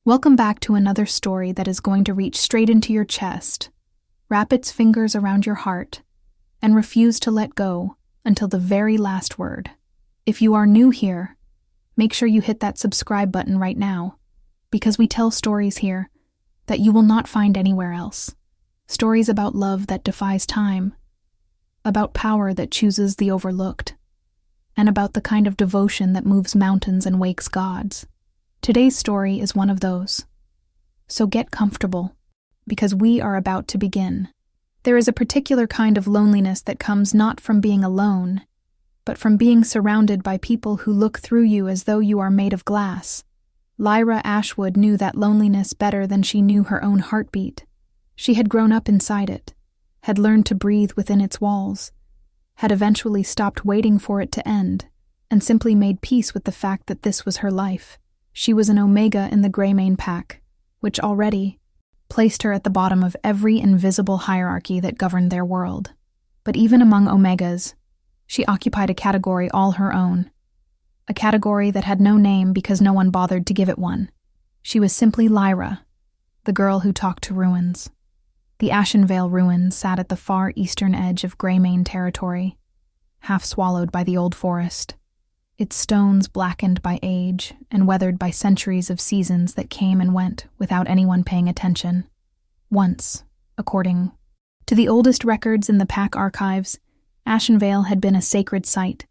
Welcome back to another story that is going to reach straight into your chest, wrap its fingers around your heart, and refuse to let go until the very last word. If you are new here, make sure you hit that subscribe button right now, because we tell stories here that you will not find anywhere else. Stories about love that defies time, about power that chooses the overlooked, and about the kind of devotion that moves mountains and wakes gods. Today's story is one of those. So get comfortable, because we are about to begin. There is a particular kind of loneliness that comes not from being alone, but from being surrounded by people who look through you as though you are made of glass. Lyra Ashwood knew that loneliness better than she knew her own heartbeat. She had grown up inside it, had learned to breathe within its walls, had eventually stopped waiting for it to end, and simply made peace with the fact that this was her life. She was an Omega in the Greymane pack, which already placed her at the bottom of every invisible hierarchy that governed their world. But even among Omegas, she occupied a category all her own, a category that had no name because no one bothered to give it one. She was simply Lyra, the girl who talked to ruins. The Ashenvale ruins sat at the far eastern edge of Greymane territory, half swallowed by the old forest, its stones blackened by age and weathered by centuries of seasons that came and went without anyone paying attention. Once, according to the oldest records in the pack archives, Ashenvale had been a sacred site,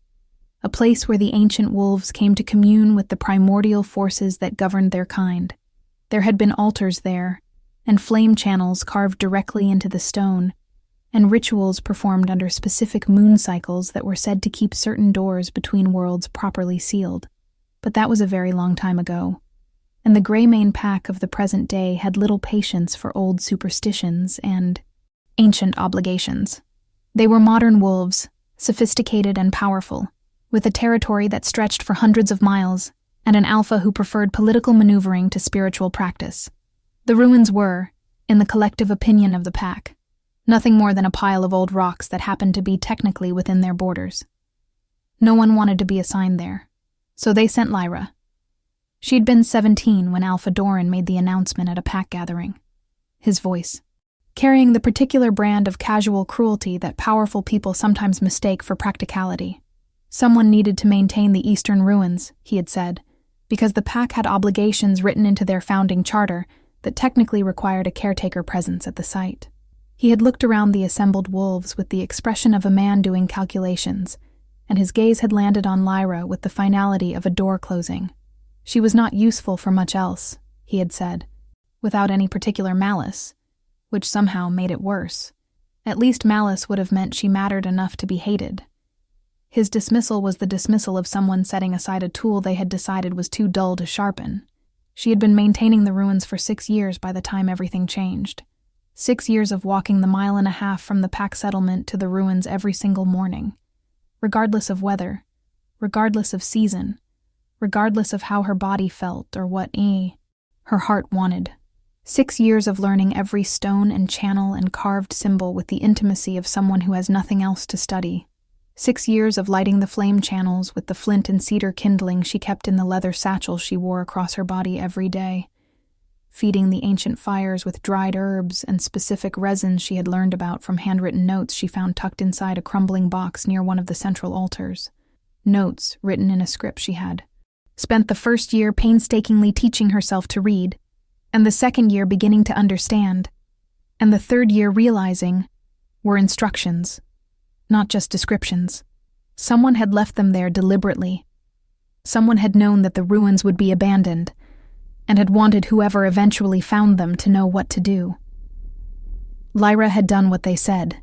a place where the ancient wolves came to commune with the primordial forces that governed their kind. There had been altars there, and flame channels carved directly into the stone, and rituals performed under specific moon cycles that were said to keep certain doors between worlds properly sealed. But that was a very long time ago, and the Greymane pack of the present day had little patience for old superstitions and ancient obligations. They were modern wolves, sophisticated and powerful, with a territory that stretched for hundreds of miles, and an alpha who preferred political maneuvering to spiritual practice. The ruins were, in the collective opinion of the pack, nothing more than a pile of old rocks that happened to be technically within their borders. No one wanted to be assigned there, so they sent Lyra. She'd been 17 when Alpha Doran made the announcement at a pack gathering. His voice, carrying the particular brand of casual cruelty that powerful people sometimes mistake for practicality. Someone needed to maintain the eastern ruins, he had said, because the pack had obligations written into their founding charter that technically required a caretaker presence at the site. He had looked around the assembled wolves with the expression of a man doing calculations, and his gaze had landed on Lyra with the finality of a door closing. She was not useful for much else, he had said, without any particular malice, which somehow made it worse. At least malice would have meant she mattered enough to be hated. His dismissal was the dismissal of someone setting aside a tool they had decided was too dull to sharpen. She had been maintaining the ruins for 6 years by the time everything changed. 6 years of walking the 1.5 miles from the pack settlement to the ruins every single morning, regardless of weather, regardless of season, regardless of how her body felt or what her heart wanted. 6 years of learning every stone and channel and carved symbol with the intimacy of someone who has nothing else to study. 6 years of lighting the flame channels with the flint and cedar kindling she kept in the leather satchel she wore across her body every day, feeding the ancient fires with dried herbs and specific resins she had learned about from handwritten notes she found tucked inside a crumbling box near one of the central altars. Notes written in a script she had spent the first year painstakingly teaching herself to read, and the second year beginning to understand, and the third year realizing were instructions, not just descriptions. Someone had left them there deliberately. Someone had known that the ruins would be abandoned, and had wanted whoever eventually found them to know what to do. Lyra had done what they said.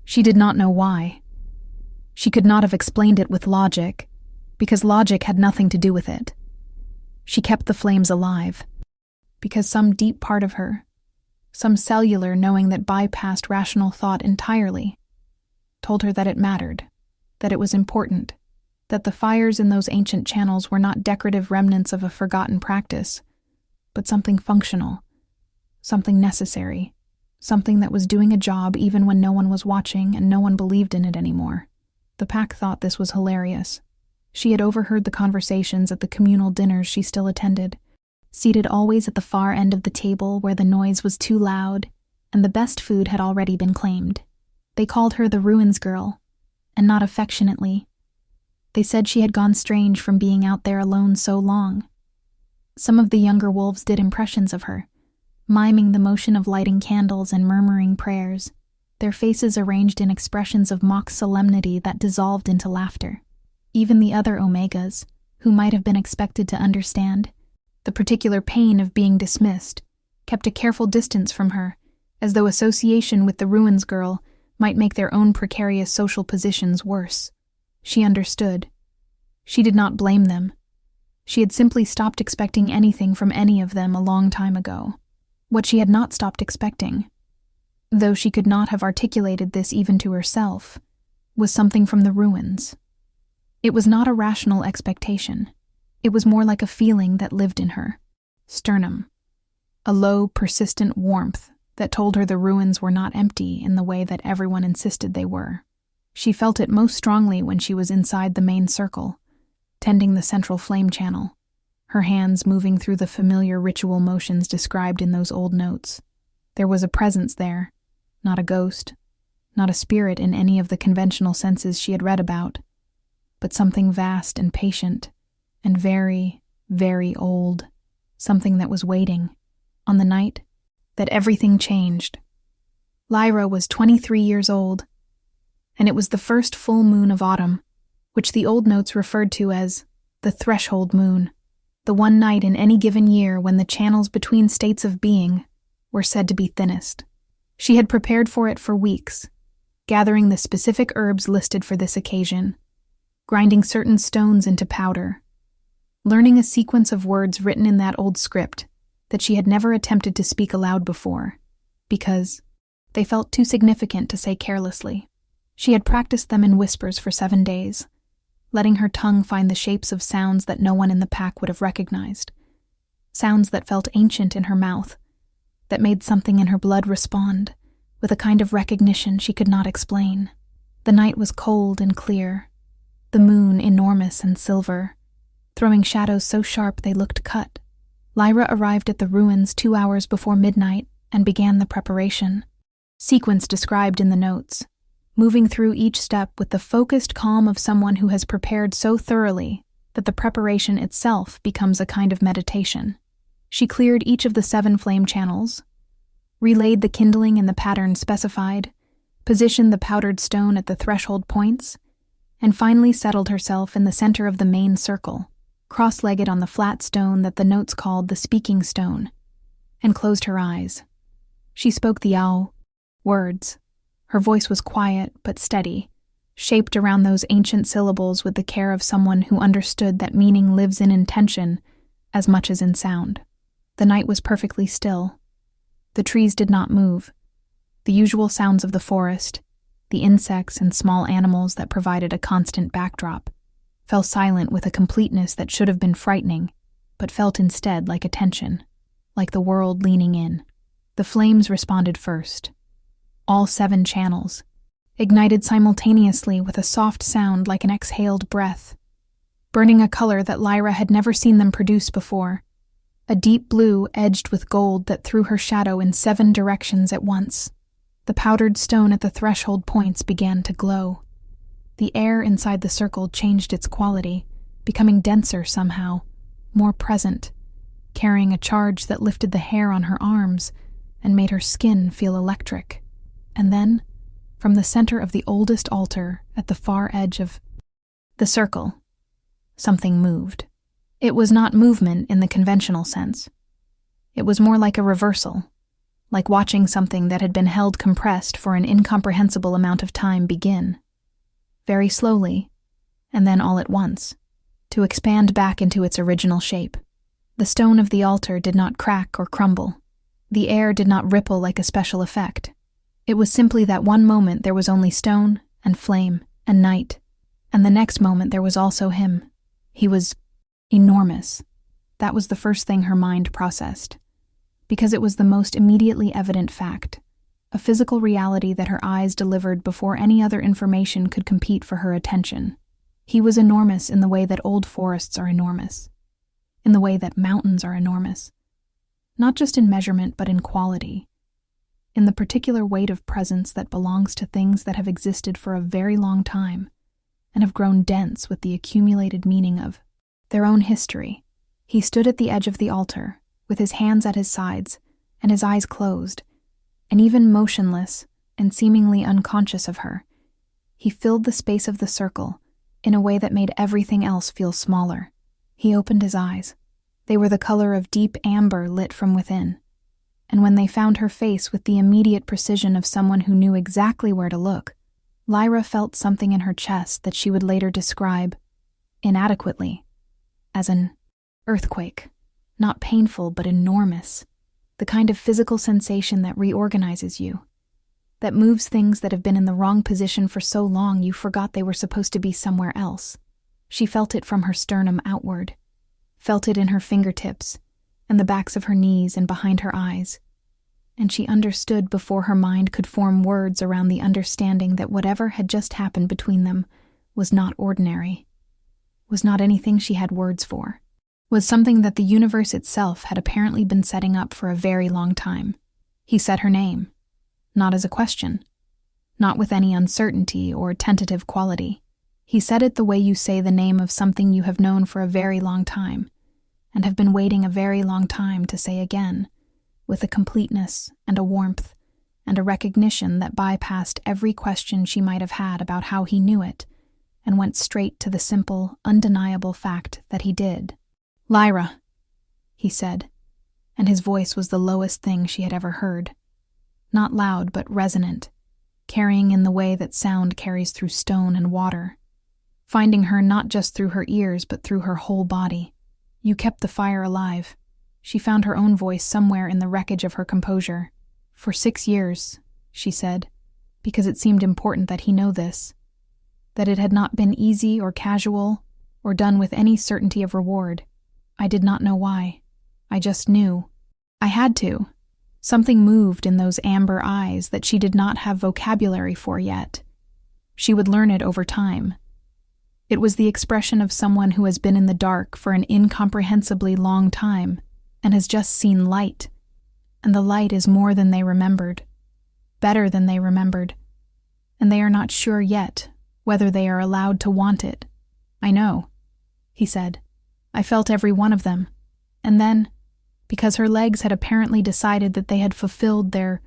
She did not know why. She could not have explained it with logic, because logic had nothing to do with it. She kept the flames alive, because some deep part of her, some cellular knowing that bypassed rational thought entirely, told her that it mattered, that it was important, that the fires in those ancient channels were not decorative remnants of a forgotten practice, but something functional, something necessary, something that was doing a job even when no one was watching and no one believed in it anymore. The pack thought this was hilarious. She had overheard the conversations at the communal dinners she still attended, seated always at the far end of the table where the noise was too loud and the best food had already been claimed. They called her the Ruins Girl, and not affectionately. They said she had gone strange from being out there alone so long. Some of the younger wolves did impressions of her, miming the motion of lighting candles and murmuring prayers, their faces arranged in expressions of mock solemnity that dissolved into laughter. Even the other Omegas, who might have been expected to understand the particular pain of being dismissed, kept a careful distance from her, as though association with the Ruins Girl might make their own precarious social positions worse. She understood. She did not blame them. She had simply stopped expecting anything from any of them a long time ago. What she had not stopped expecting, though she could not have articulated this even to herself, was something from the ruins. It was not a rational expectation. It was more like a feeling that lived in her. Sternum. A low, persistent warmth that told her the ruins were not empty in the way that everyone insisted they were. She felt it most strongly when she was inside the main circle, tending the central flame channel, her hands moving through the familiar ritual motions described in those old notes. There was a presence there, not a ghost, not a spirit in any of the conventional senses she had read about, but something vast and patient, and very, very old, something that was waiting, on the night that everything changed. Lyra was 23 years old, and it was the first full moon of autumn, which the old notes referred to as the threshold moon, the one night in any given year when the channels between states of being were said to be thinnest. She had prepared for it for weeks, gathering the specific herbs listed for this occasion, grinding certain stones into powder, learning a sequence of words written in that old script that she had never attempted to speak aloud before, because they felt too significant to say carelessly. She had practiced them in whispers for 7 days, letting her tongue find the shapes of sounds that no one in the pack would have recognized, sounds that felt ancient in her mouth, that made something in her blood respond with a kind of recognition she could not explain. The night was cold and clear, the moon enormous and silver, throwing shadows so sharp they looked cut. Lyra arrived at the ruins 2 hours before midnight and began the preparation, sequence described in the notes, moving through each step with the focused calm of someone who has prepared so thoroughly that the preparation itself becomes a kind of meditation. She cleared each of the 7 flame channels, relayed the kindling in the pattern specified, positioned the powdered stone at the threshold points, and finally settled herself in the center of the main circle, cross-legged on the flat stone that the notes called the speaking stone, and closed her eyes. She spoke the Ao words. Her voice was quiet but steady, shaped around those ancient syllables with the care of someone who understood that meaning lives in intention as much as in sound. The night was perfectly still. The trees did not move. The usual sounds of the forest, the insects and small animals that provided a constant backdrop, fell silent with a completeness that should have been frightening, but felt instead like attention, like the world leaning in. The flames responded first. All 7 channels, ignited simultaneously with a soft sound like an exhaled breath, burning a color that Lyra had never seen them produce before, a deep blue edged with gold that threw her shadow in 7 directions at once. The powdered stone at the threshold points began to glow. The air inside the circle changed its quality, becoming denser somehow, more present, carrying a charge that lifted the hair on her arms and made her skin feel electric. And then, from the center of the oldest altar at the far edge of the circle, something moved. It was not movement in the conventional sense. It was more like a reversal, like watching something that had been held compressed for an incomprehensible amount of time begin, very slowly, and then all at once, to expand back into its original shape. The stone of the altar did not crack or crumble. The air did not ripple like a special effect. It was simply that one moment there was only stone and flame and night, and the next moment there was also him. He was enormous. That was the first thing her mind processed, because it was the most immediately evident fact, a physical reality that her eyes delivered before any other information could compete for her attention. He was enormous in the way that old forests are enormous. in the way that mountains are enormous, not just in measurement but in quality, in the particular weight of presence that belongs to things that have existed for a very long time and have grown dense with the accumulated meaning of their own history. He stood at the edge of the altar, with his hands at his sides and his eyes closed, and even motionless and seemingly unconscious of her. He filled the space of the circle in a way that made everything else feel smaller. He opened his eyes. They were the color of deep amber lit from within, and when they found her face with the immediate precision of someone who knew exactly where to look, Lyra felt something in her chest that she would later describe, inadequately, as an earthquake. Not painful but enormous, the kind of physical sensation that reorganizes you, that moves things that have been in the wrong position for so long you forgot they were supposed to be somewhere else. She felt it from her sternum outward, felt it in her fingertips and the backs of her knees and behind her eyes, and she understood before her mind could form words around the understanding that whatever had just happened between them was not ordinary, was not anything she had words for, was something that the universe itself had apparently been setting up for a very long time. He said her name, not as a question, not with any uncertainty or tentative quality. He said it the way you say the name of something you have known for a very long time, and have been waiting a very long time to say again, with a completeness and a warmth and a recognition that bypassed every question she might have had about how he knew it, and went straight to the simple, undeniable fact that he did. "Lyra," he said, and his voice was the lowest thing she had ever heard. Not loud but resonant, carrying in the way that sound carries through stone and water, finding her not just through her ears but through her whole body. "You kept the fire alive." She found her own voice somewhere in the wreckage of her composure. "For 6 years," she said, because it seemed important that he know this, that it had not been easy or casual or done with any certainty of reward. "I did not know why. I just knew. I had to." Something moved in those amber eyes that she did not have vocabulary for yet. She would learn it over time. It was the expression of someone who has been in the dark for an incomprehensibly long time and has just seen light, and the light is more than they remembered, better than they remembered, and they are not sure yet whether they are allowed to want it. "I know," he said. "I felt every one of them." And then, because her legs had apparently decided that they had fulfilled their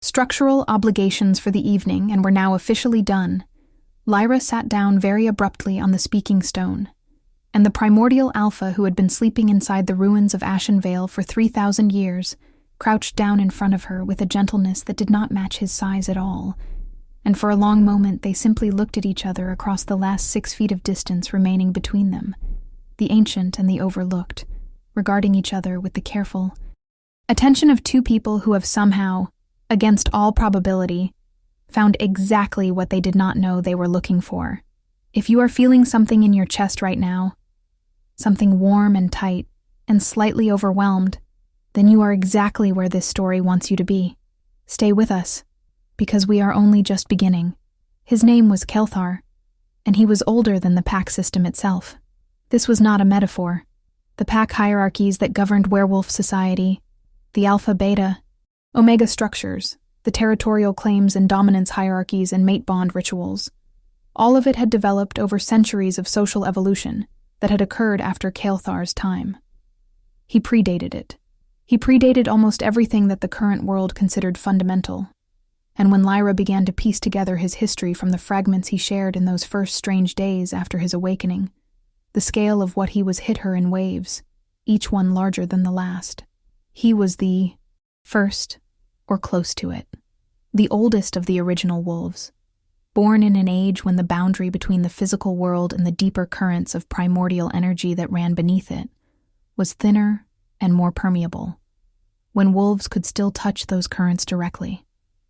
structural obligations for the evening and were now officially done, Lyra sat down very abruptly on the speaking stone, and the Primordial Alpha, who had been sleeping inside the ruins of Ashen Vale for 3,000 years, crouched down in front of her with a gentleness that did not match his size at all, and for a long moment they simply looked at each other across the last 6 feet of distance remaining between them, the ancient and the overlooked, regarding each other with the careful attention of two people who have somehow, against all probability, found exactly what they did not know they were looking for. If you are feeling something in your chest right now, something warm and tight and slightly overwhelmed, then you are exactly where this story wants you to be. Stay with us, because we are only just beginning. His name was Kelthar, and he was older than the pack system itself. This was not a metaphor. The pack hierarchies that governed werewolf society, the alpha, beta, omega structures, the territorial claims and dominance hierarchies and mate bond rituals, all of it had developed over centuries of social evolution that had occurred after Kelthar's time. He predated it. He predated almost everything that the current world considered fundamental, and when Lyra began to piece together his history from the fragments he shared in those first strange days after his awakening, the scale of what he was hit her in waves, each one larger than the last. He was the first, or close to it, the oldest of the original wolves, born in an age when the boundary between the physical world and the deeper currents of primordial energy that ran beneath it was thinner and more permeable, when wolves could still touch those currents directly,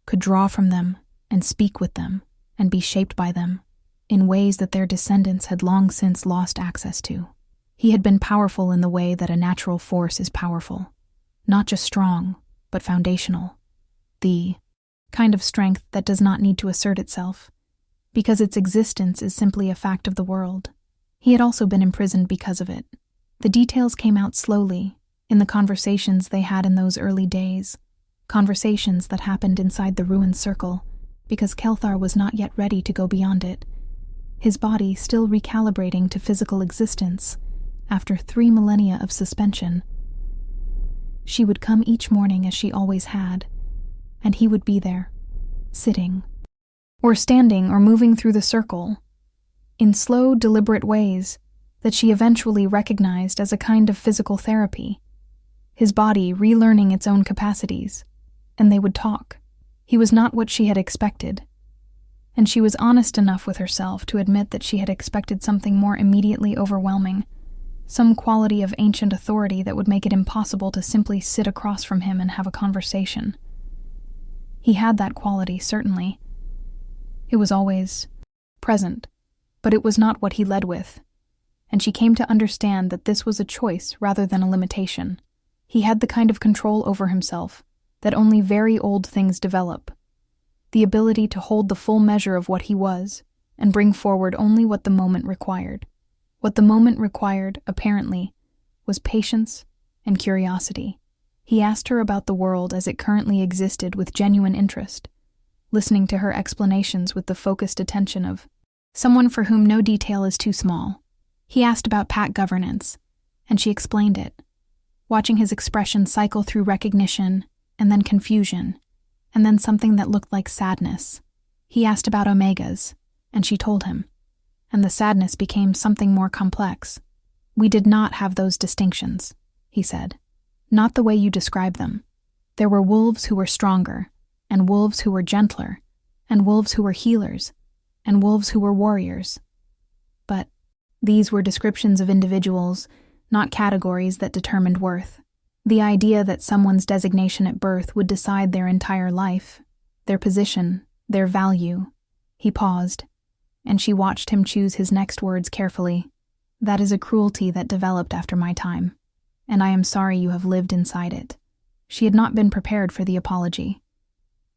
could draw from them and speak with them and be shaped by them in ways that their descendants had long since lost access to. He had been powerful in the way that a natural force is powerful, not just strong, but foundational, the kind of strength that does not need to assert itself, because its existence is simply a fact of the world. He had also been imprisoned because of it, The details came out slowly, in the conversations they had in those early days, conversations that happened inside the ruined circle, because Kelthar was not yet ready to go beyond it, his body still recalibrating to physical existence after 3 millennia of suspension. She would come each morning as she always had, and he would be there, sitting, or standing or moving through the circle, in slow, deliberate ways that she eventually recognized as a kind of physical therapy, his body relearning its own capacities, and they would talk. He was not what she had expected, and she was honest enough with herself to admit that she had expected something more immediately overwhelming, some quality of ancient authority that would make it impossible to simply sit across from him and have a conversation. He had that quality, certainly. It was always present, but it was not what he led with, and she came to understand that this was a choice rather than a limitation. He had the kind of control over himself that only very old things develop, the ability to hold the full measure of what he was and bring forward only what the moment required. What the moment required, apparently, was patience and curiosity. He asked her about the world as it currently existed with genuine interest, listening to her explanations with the focused attention of someone for whom no detail is too small. He asked about pack governance, and she explained it, watching his expression cycle through recognition and then confusion, and then something that looked like sadness. He asked about omegas, and she told him, and the sadness became something more complex. We did not have those distinctions, he said. Not the way you describe them. There were wolves who were stronger, and wolves who were gentler, and wolves who were healers, and wolves who were warriors. But these were descriptions of individuals, not categories that determined worth. The idea that someone's designation at birth would decide their entire life, their position, their value. He paused, and she watched him choose his next words carefully. That is a cruelty that developed after my time, and I am sorry you have lived inside it. She had not been prepared for the apology.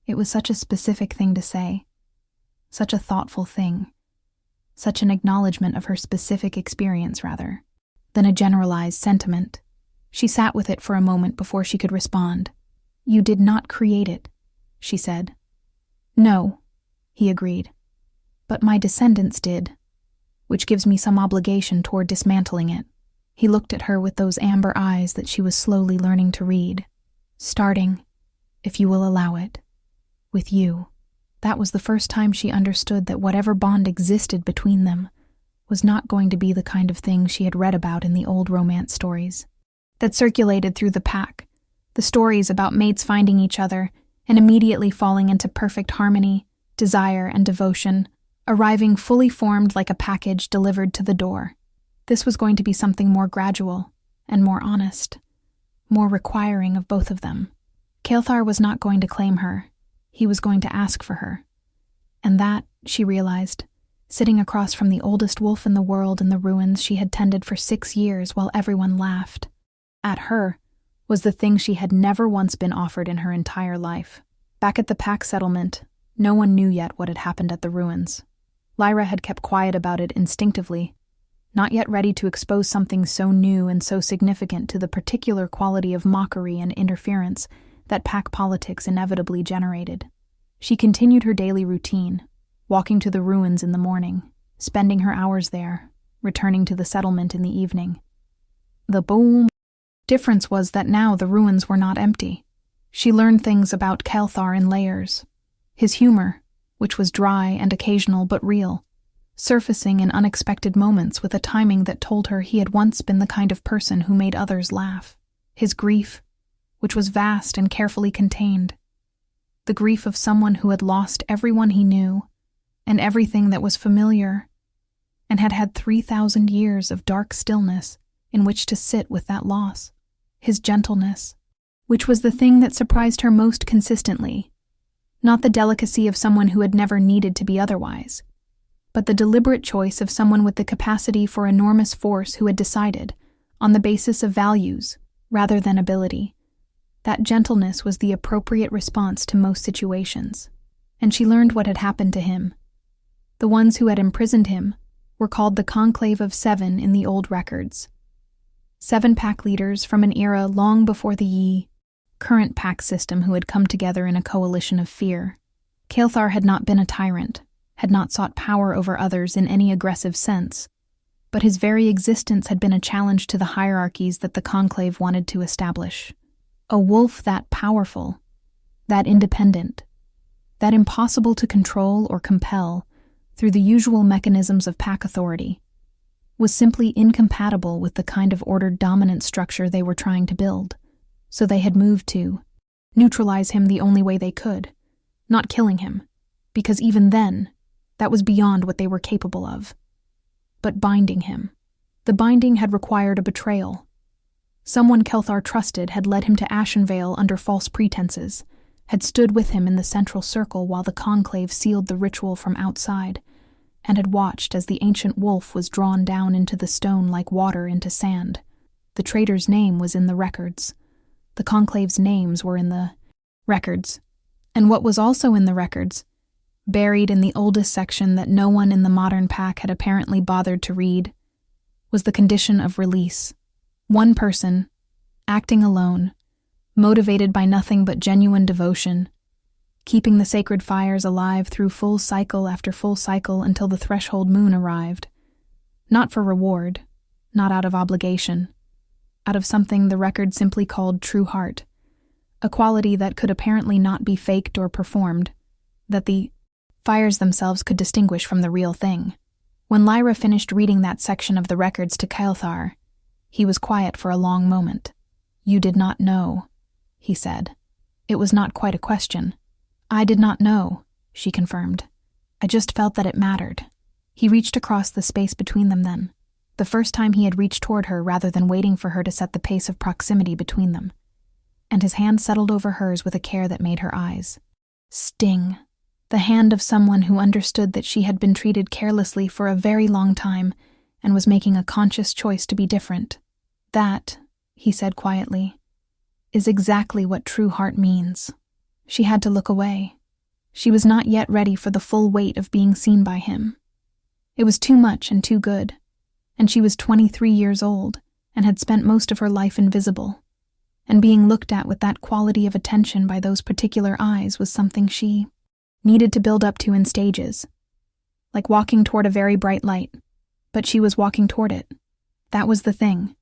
It was such a specific thing to say, such a thoughtful thing, such an acknowledgement of her specific experience rather than a generalized sentiment. She sat with it for a moment before she could respond. You did not create it, she said. No, he agreed. But my descendants did, which gives me some obligation toward dismantling it. He looked at her with those amber eyes that she was slowly learning to read. Starting, if you will allow it, with you. That was the first time she understood that whatever bond existed between them was not going to be the kind of thing she had read about in the old romance stories that circulated through the pack, the stories about mates finding each other and immediately falling into perfect harmony, desire, and devotion, arriving fully formed like a package delivered to the door. This was going to be something more gradual and more honest, more requiring of both of them. Kelthar was not going to claim her. He was going to ask for her. And that, she realized, sitting across from the oldest wolf in the world in the ruins she had tended for 6 years while everyone laughed at her, was the thing she had never once been offered in her entire life. Back at the pack settlement, no one knew yet what had happened at the ruins. Lyra had kept quiet about it instinctively, not yet ready to expose something so new and so significant to the particular quality of mockery and interference that pack politics inevitably generated. She continued her daily routine, walking to the ruins in the morning, spending her hours there, returning to the settlement in the evening. The difference was that now the ruins were not empty. She learned things about Kelthar in layers. His humor, which was dry and occasional but real, surfacing in unexpected moments with a timing that told her he had once been the kind of person who made others laugh. His grief, which was vast and carefully contained. The grief of someone who had lost everyone he knew and everything that was familiar, and had had 3,000 years of dark stillness in which to sit with that loss. His gentleness, which was the thing that surprised her most consistently, not the delicacy of someone who had never needed to be otherwise, but the deliberate choice of someone with the capacity for enormous force who had decided, on the basis of values rather than ability, that gentleness was the appropriate response to most situations. And she learned what had happened to him. The ones who had imprisoned him were called the Conclave of 7 in the old records. 7 pack leaders from an era long before the current pack system who had come together in a coalition of fear. Kael'thar had not been a tyrant, had not sought power over others in any aggressive sense, but his very existence had been a challenge to the hierarchies that the Conclave wanted to establish. A wolf that powerful, that independent, that impossible to control or compel through the usual mechanisms of pack authority, was simply incompatible with the kind of ordered dominant structure they were trying to build. So they had moved to neutralize him the only way they could, not killing him, because even then, that was beyond what they were capable of. But binding him. The binding had required a betrayal. Someone Kael'thar trusted had led him to Ashenvale under false pretenses, had stood with him in the central circle while the Conclave sealed the ritual from outside, and had watched as the ancient wolf was drawn down into the stone like water into sand. The traitor's name was in the records. The Conclave's names were in the records. And what was also in the records, buried in the oldest section that no one in the modern pack had apparently bothered to read, was the condition of release. One person, acting alone, motivated by nothing but genuine devotion, keeping the sacred fires alive through full cycle after full cycle until the threshold moon arrived. Not for reward, not out of obligation, out of something the record simply called true heart, a quality that could apparently not be faked or performed, that the fires themselves could distinguish from the real thing. When Lyra finished reading that section of the records to Kael'thar, he was quiet for a long moment. "You did not know," he said. It was not quite a question. "I did not know," she confirmed. "I just felt that it mattered." He reached across the space between them then, the first time he had reached toward her rather than waiting for her to set the pace of proximity between them, and his hand settled over hers with a care that made her eyes sting. The hand of someone who understood that she had been treated carelessly for a very long time and was making a conscious choice to be different. "That," he said quietly, "is exactly what true heart means." She had to look away. She was not yet ready for the full weight of being seen by him. It was too much and too good, and she was 23 years old and had spent most of her life invisible, and being looked at with that quality of attention by those particular eyes was something she needed to build up to in stages, like walking toward a very bright light, but she was walking toward it. That was the thing.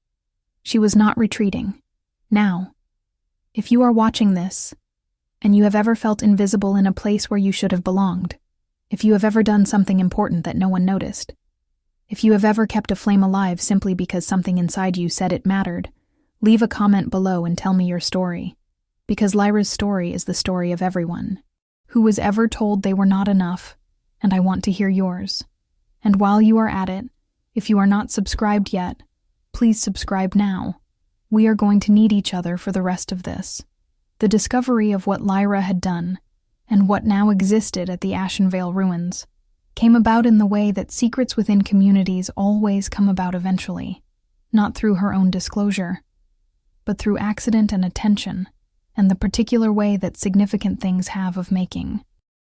She was not retreating. Now, if you are watching this, and you have ever felt invisible in a place where you should have belonged, if you have ever done something important that no one noticed, if you have ever kept a flame alive simply because something inside you said it mattered, leave a comment below and tell me your story, because Lyra's story is the story of everyone who was ever told they were not enough, and I want to hear yours. And while you are at it, if you are not subscribed yet, please subscribe now. We are going to need each other for the rest of this. The discovery of what Lyra had done, and what now existed at the Ashenvale ruins, came about in the way that secrets within communities always come about eventually, not through her own disclosure, but through accident and attention, and the particular way that significant things have of making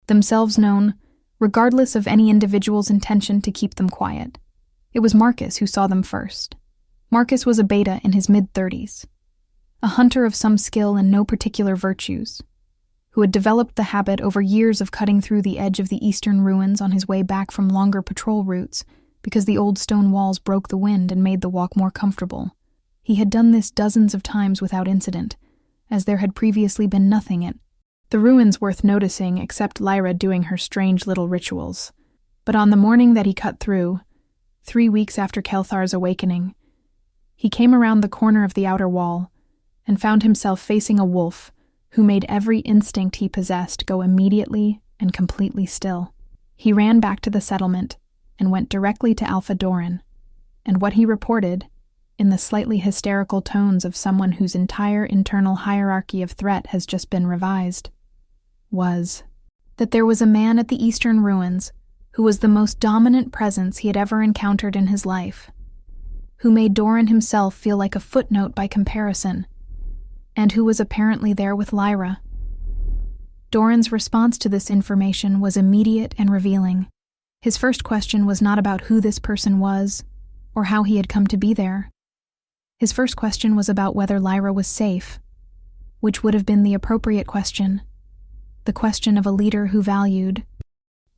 themselves known, regardless of any individual's intention to keep them quiet. It was Marcus who saw them first. Marcus was a beta in his mid-30s, a hunter of some skill and no particular virtues, who had developed the habit over years of cutting through the edge of the eastern ruins on his way back from longer patrol routes because the old stone walls broke the wind and made the walk more comfortable. He had done this dozens of times without incident, as there had previously been nothing at the ruins worth noticing except Lyra doing her strange little rituals. But on the morning that he cut through, 3 weeks after Kael'thar's awakening, he came around the corner of the outer wall and found himself facing a wolf who made every instinct he possessed go immediately and completely still. He ran back to the settlement and went directly to Alpha Doran, and what he reported, in the slightly hysterical tones of someone whose entire internal hierarchy of threat has just been revised, was that there was a man at the eastern ruins who was the most dominant presence he had ever encountered in his life, who made Doran himself feel like a footnote by comparison, and who was apparently there with Lyra. Doran's response to this information was immediate and revealing. His first question was not about who this person was or how he had come to be there. His first question was about whether Lyra was safe, which would have been the appropriate question, the question of a leader who valued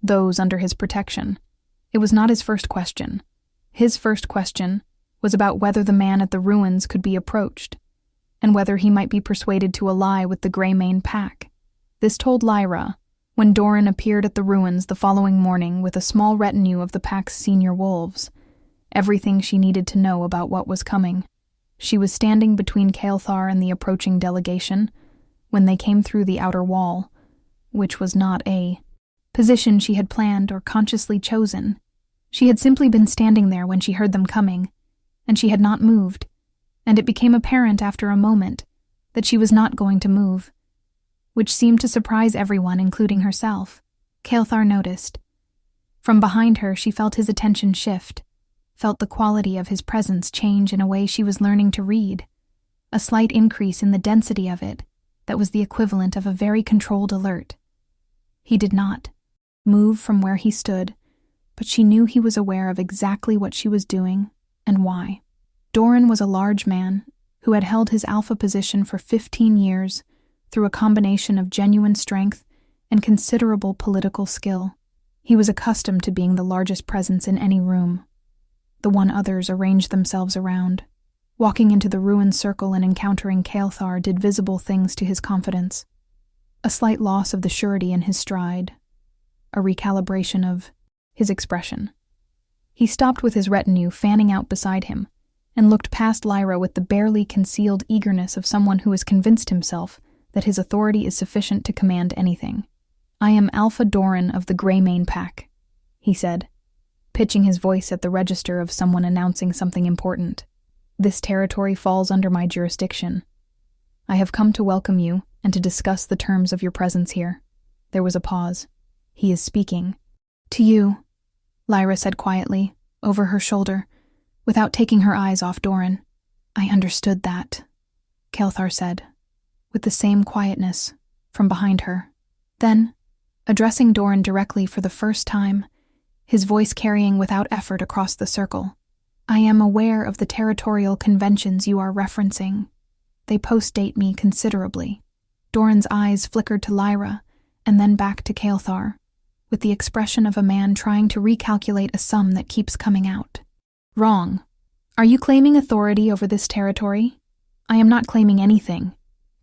those under his protection. It was not his first question. His first question was about whether the man at the ruins could be approached, and whether he might be persuaded to ally with the Greymane pack. This told Lyra, when Doran appeared at the ruins the following morning with a small retinue of the pack's senior wolves, everything she needed to know about what was coming. She was standing between Kael'thar and the approaching delegation when they came through the outer wall, which was not a position she had planned or consciously chosen. She had simply been standing there when she heard them coming, and she had not moved, and it became apparent after a moment that she was not going to move, which seemed to surprise everyone, including herself. Kael'thar noticed. From behind her, she felt his attention shift, felt the quality of his presence change in a way she was learning to read, a slight increase in the density of it that was the equivalent of a very controlled alert. He did not move from where he stood, but she knew he was aware of exactly what she was doing and why. Doran was a large man who had held his alpha position for 15 years through a combination of genuine strength and considerable political skill. He was accustomed to being the largest presence in any room, the one others arranged themselves around. Walking into the ruined circle and encountering Kael'thar did visible things to his confidence. A slight loss of the surety in his stride, a recalibration of his expression. He stopped with his retinue fanning out beside him, and looked past Lyra with the barely concealed eagerness of someone who has convinced himself that his authority is sufficient to command anything. "I am Alpha Doran of the Greymane pack," he said, pitching his voice at the register of someone announcing something important. "This territory falls under my jurisdiction. I have come to welcome you and to discuss the terms of your presence here." There was a pause. "He is speaking." "To you," Lyra said quietly, over her shoulder, without taking her eyes off Doran. "I understood that," Kael'thar said, with the same quietness, from behind her. Then, addressing Doran directly for the first time, his voice carrying without effort across the circle, "I am aware of the territorial conventions you are referencing. They post-date me considerably." Doran's eyes flickered to Lyra, and then back to Kael'thar, with the expression of a man trying to recalculate a sum that keeps coming out. "Wrong. Are you claiming authority over this territory?" "I am not claiming anything,"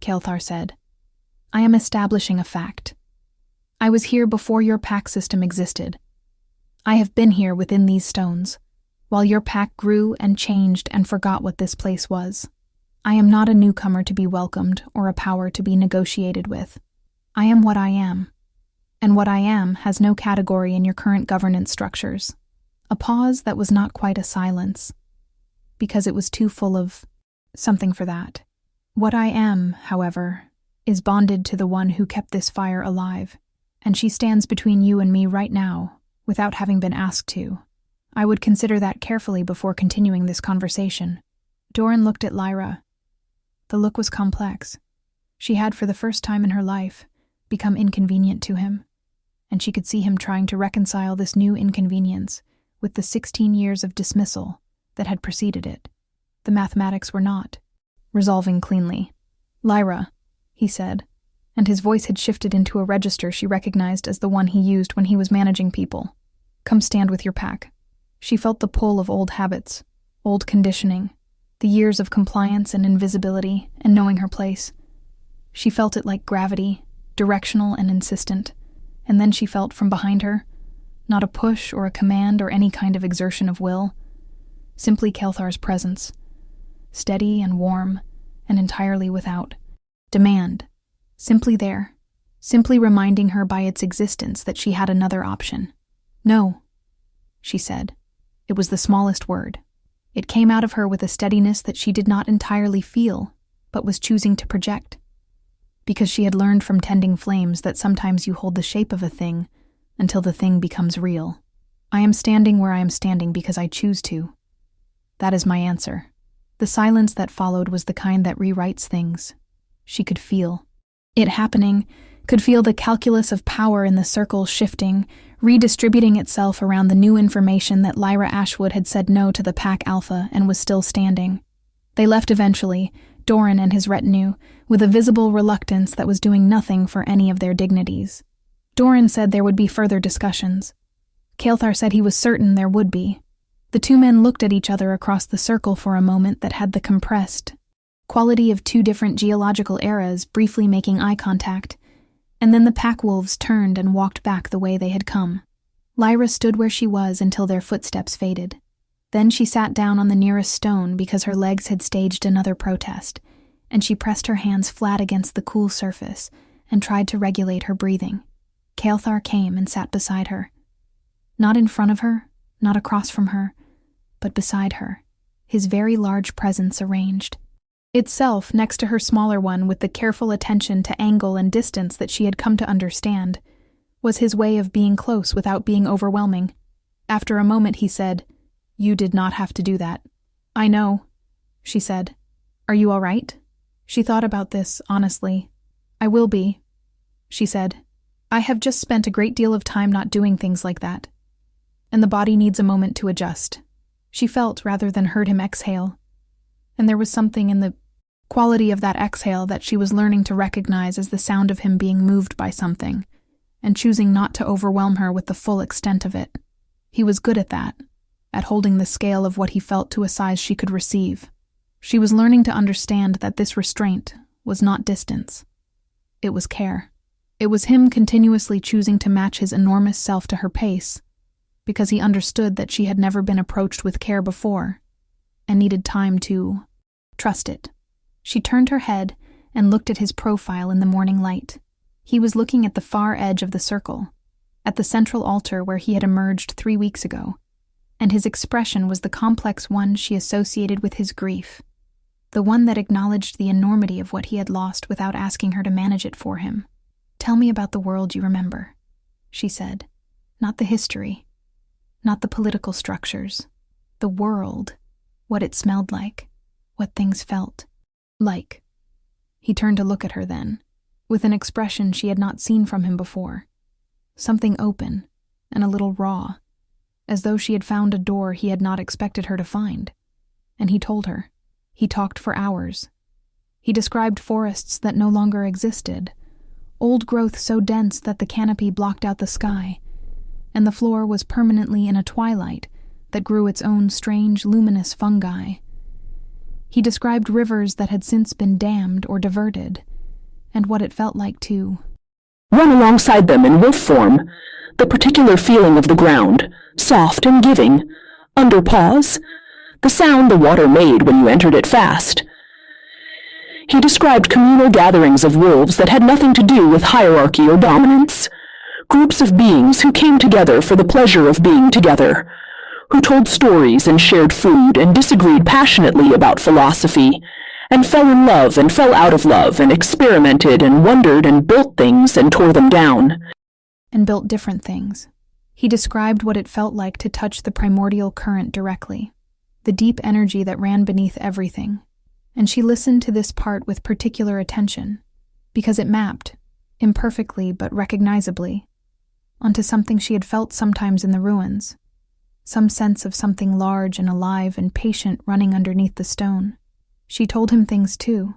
Kael'thar said. "I am establishing a fact. I was here before your pack system existed. I have been here within these stones, while your pack grew and changed and forgot what this place was. I am not a newcomer to be welcomed or a power to be negotiated with. I am what I am, and what I am has no category in your current governance structures." A pause that was not quite a silence, because it was too full of something for that. "What I am, however, is bonded to the one who kept this fire alive, and she stands between you and me right now, without having been asked to. I would consider that carefully before continuing this conversation." Doran looked at Lyra. The look was complex. She had, for the first time in her life, become inconvenient to him, and she could see him trying to reconcile this new inconvenience with the 16 years of dismissal that had preceded it. The mathematics were not resolving cleanly. "Lyra," he said, and his voice had shifted into a register she recognized as the one he used when he was managing people. "Come stand with your pack." She felt the pull of old habits, old conditioning, the years of compliance and invisibility and knowing her place. She felt it like gravity, directional and insistent, and then she felt from behind her, not a push or a command or any kind of exertion of will, simply Kael'thar's presence, steady and warm and entirely without demand, simply there, simply reminding her by its existence that she had another option. "No," she said. It was the smallest word. It came out of her with a steadiness that she did not entirely feel, but was choosing to project, because she had learned from tending flames that sometimes you hold the shape of a thing until the thing becomes real. "I am standing where I am standing because I choose to. That is my answer." The silence that followed was the kind that rewrites things. She could feel it happening, could feel the calculus of power in the circle shifting, redistributing itself around the new information that Lyra Ashwood had said no to the Pack Alpha and was still standing. They left eventually, Doran and his retinue, with a visible reluctance that was doing nothing for any of their dignities. Doran said there would be further discussions. Kael'thar said he was certain there would be. The two men looked at each other across the circle for a moment that had the compressed quality of two different geological eras briefly making eye contact, and then the pack wolves turned and walked back the way they had come. Lyra stood where she was until their footsteps faded. Then she sat down on the nearest stone because her legs had staged another protest, and she pressed her hands flat against the cool surface and tried to regulate her breathing. Kael'thar came and sat beside her. Not in front of her, not across from her, but beside her, his very large presence arranged. Itself next to her smaller one with the careful attention to angle and distance that she had come to understand, was his way of being close without being overwhelming. After a moment he said, "You did not have to do that." "I know," she said. "Are you all right?" She thought about this, honestly. "I will be," she said. "I have just spent a great deal of time not doing things like that. And the body needs a moment to adjust." She felt rather than heard him exhale. And there was something in the quality of that exhale that she was learning to recognize as the sound of him being moved by something, and choosing not to overwhelm her with the full extent of it. He was good at that, at holding the scale of what he felt to a size she could receive. She was learning to understand that this restraint was not distance. It was care. It was him continuously choosing to match his enormous self to her pace, because he understood that she had never been approached with care before, and needed time to trust it. She turned her head and looked at his profile in the morning light. He was looking at the far edge of the circle, at the central altar where he had emerged 3 weeks ago, and his expression was the complex one she associated with his grief, the one that acknowledged the enormity of what he had lost without asking her to manage it for him. "Tell me about the world you remember," she said. "Not the history, not the political structures. The world, what it smelled like, what things felt like." He turned to look at her then, with an expression she had not seen from him before. Something open and a little raw, as though she had found a door he had not expected her to find. And he told her. He talked for hours. He described forests that no longer existed, old growth so dense that the canopy blocked out the sky, and the floor was permanently in a twilight that grew its own strange, luminous fungi. He described rivers that had since been dammed or diverted, and what it felt like to run alongside them in wolf form, the particular feeling of the ground, soft and giving, under paws, the sound the water made when you entered it fast. He described communal gatherings of wolves that had nothing to do with hierarchy or dominance, groups of beings who came together for the pleasure of being together, who told stories and shared food and disagreed passionately about philosophy, and fell in love and fell out of love and experimented and wondered and built things and tore them down. And built different things. He described what it felt like to touch the primordial current directly, the deep energy that ran beneath everything. And she listened to this part with particular attention, because it mapped, imperfectly but recognizably, onto something she had felt sometimes in the ruins, some sense of something large and alive and patient running underneath the stone. She told him things too,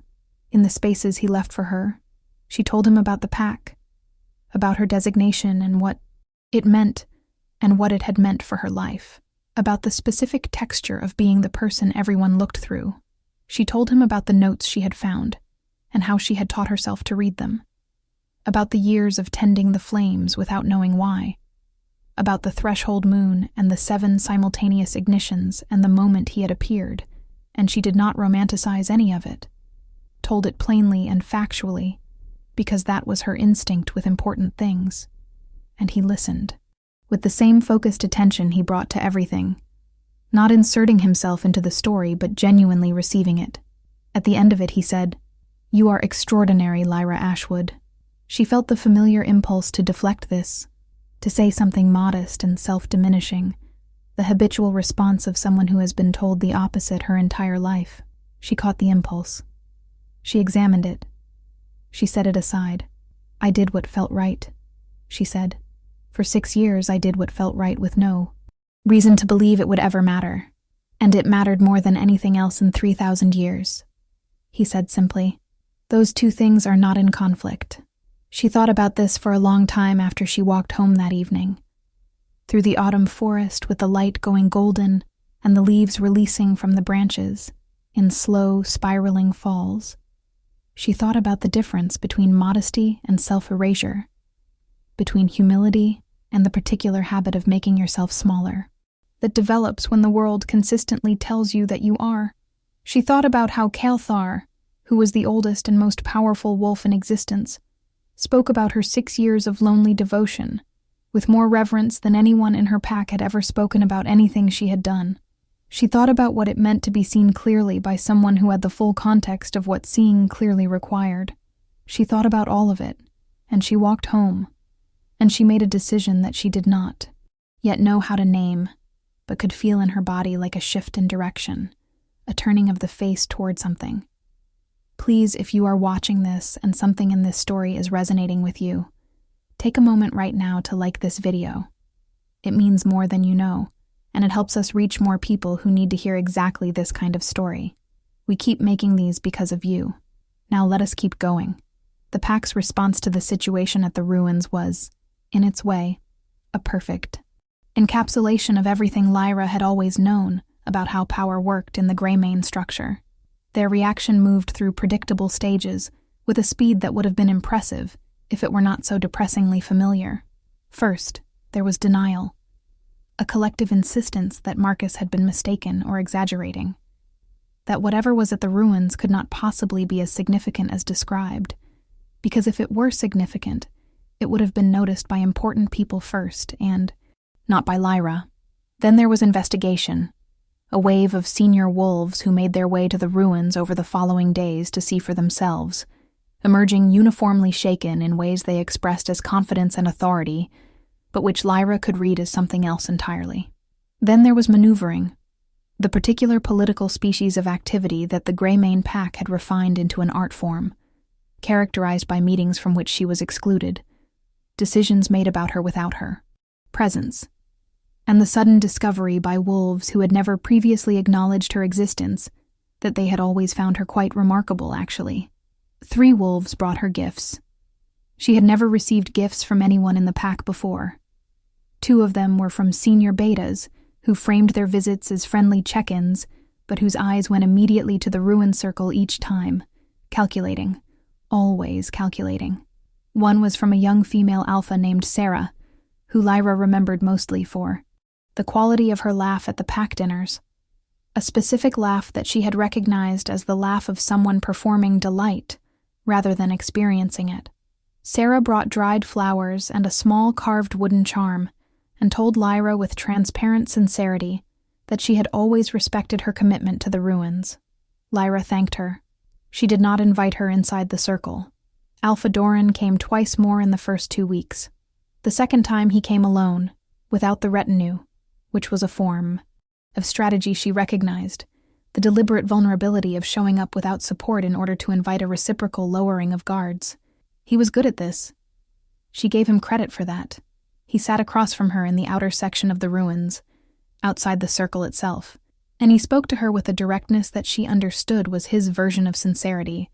in the spaces he left for her. She told him about the pack, about her designation and what it meant and what it had meant for her life, about the specific texture of being the person everyone looked through. She told him about the notes she had found and how she had taught herself to read them, about the years of tending the flames without knowing why, about the threshold moon and the 7 simultaneous ignitions and the moment he had appeared, and she did not romanticize any of it, told it plainly and factually, because that was her instinct with important things. And he listened, with the same focused attention he brought to everything, not inserting himself into the story but genuinely receiving it. At the end of it he said, "You are extraordinary, Lyra Ashwood." She felt the familiar impulse to deflect this, to say something modest and self-diminishing, the habitual response of someone who has been told the opposite her entire life. She caught the impulse. She examined it. She set it aside. "I did what felt right," she said. "For 6 years I did what felt right with no reason to believe it would ever matter. And it mattered more than anything else in 3,000 years. He said simply, "Those two things are not in conflict." She thought about this for a long time after she walked home that evening. Through the autumn forest with the light going golden and the leaves releasing from the branches in slow, spiraling falls. She thought about the difference between modesty and self-erasure, between humility and the particular habit of making yourself smaller, that develops when the world consistently tells you that you are. She thought about how Caelthar, who was the oldest and most powerful wolf in existence, spoke about her 6 years of lonely devotion, with more reverence than anyone in her pack had ever spoken about anything she had done. She thought about what it meant to be seen clearly by someone who had the full context of what seeing clearly required. She thought about all of it, and she walked home, and she made a decision that she did not yet know how to name, but could feel in her body like a shift in direction, a turning of the face toward something. Please, if you are watching this and something in this story is resonating with you, take a moment right now to like this video. It means more than you know, and it helps us reach more people who need to hear exactly this kind of story. We keep making these because of you. Now let us keep going. The pack's response to the situation at the ruins was, in its way, a perfect encapsulation of everything Lyra had always known about how power worked in the Greymane structure. Their reaction moved through predictable stages with a speed that would have been impressive if it were not so depressingly familiar. First, there was denial, a collective insistence that Marcus had been mistaken or exaggerating, that whatever was at the ruins could not possibly be as significant as described, because if it were significant, it would have been noticed by important people first and not by Lyra. Then there was investigation, a wave of senior wolves who made their way to the ruins over the following days to see for themselves, emerging uniformly shaken in ways they expressed as confidence and authority, but which Lyra could read as something else entirely. Then there was maneuvering, the particular political species of activity that the Greymane pack had refined into an art form, characterized by meetings from which she was excluded, decisions made about her without her presence, and the sudden discovery by wolves who had never previously acknowledged her existence that they had always found her quite remarkable, actually. 3 wolves brought her gifts. She had never received gifts from anyone in the pack before. 2 of them were from senior betas, who framed their visits as friendly check-ins, but whose eyes went immediately to the ruin circle each time, calculating, always calculating. 1 was from a young female alpha named Sarah, who Lyra remembered mostly for the quality of her laugh at the pack dinners, a specific laugh that she had recognized as the laugh of someone performing delight rather than experiencing it. Sarah brought dried flowers and a small carved wooden charm, and told Lyra with transparent sincerity that she had always respected her commitment to the ruins. Lyra thanked her. She did not invite her inside the circle. Alpha Doran came twice more in the first 2 weeks. The second time he came alone, without the retinue, which was a form of strategy she recognized, the deliberate vulnerability of showing up without support in order to invite a reciprocal lowering of guards. He was good at this. She gave him credit for that. He sat across from her in the outer section of the ruins, outside the circle itself, and he spoke to her with a directness that she understood was his version of sincerity,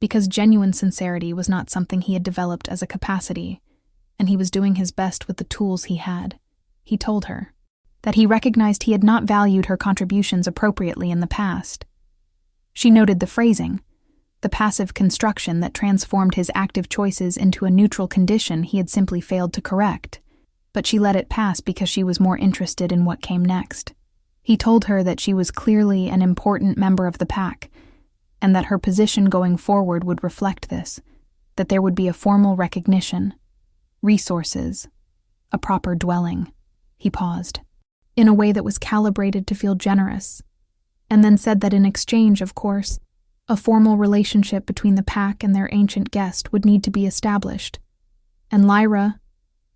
because genuine sincerity was not something he had developed as a capacity, and he was doing his best with the tools he had. He told her that he recognized he had not valued her contributions appropriately in the past. She noted the phrasing, the passive construction that transformed his active choices into a neutral condition he had simply failed to correct, but she let it pass because she was more interested in what came next. He told her that she was clearly an important member of the pack, and that her position going forward would reflect this, that there would be a formal recognition, resources, a proper dwelling. He paused, in a way that was calibrated to feel generous, and then said that in exchange, of course, a formal relationship between the pack and their ancient guest would need to be established, and Lyra,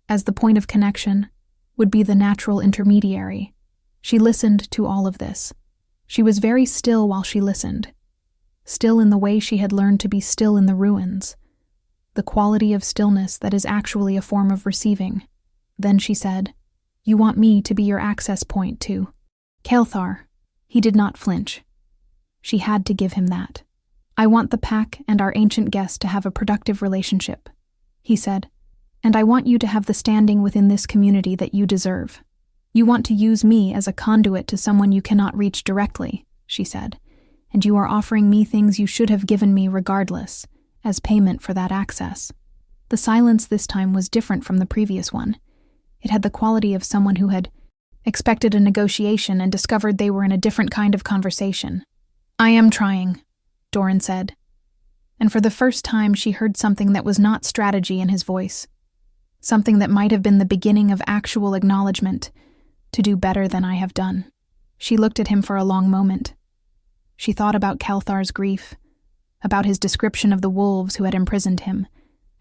as the point of connection, would be the natural intermediary. She listened to all of this. She was very still while she listened, still in the way she had learned to be still in the ruins, the quality of stillness that is actually a form of receiving. Then she said, "You want me to be your access point to Caelthar, He did not flinch. She had to give him that. "I want the pack and our ancient guest to have a productive relationship," he said, "and I want you to have the standing within this community that you deserve. You want to use me as a conduit to someone you cannot reach directly," she said, "and you are offering me things you should have given me regardless, as payment for that access." The silence this time was different from the previous one. It had the quality of someone who had expected a negotiation and discovered they were in a different kind of conversation. "I am trying," Doran said, and for the first time she heard something that was not strategy in his voice, something that might have been the beginning of actual acknowledgement, to do better than I have done. She looked at him for a long moment. She thought about Kelthar's grief, about his description of the wolves who had imprisoned him,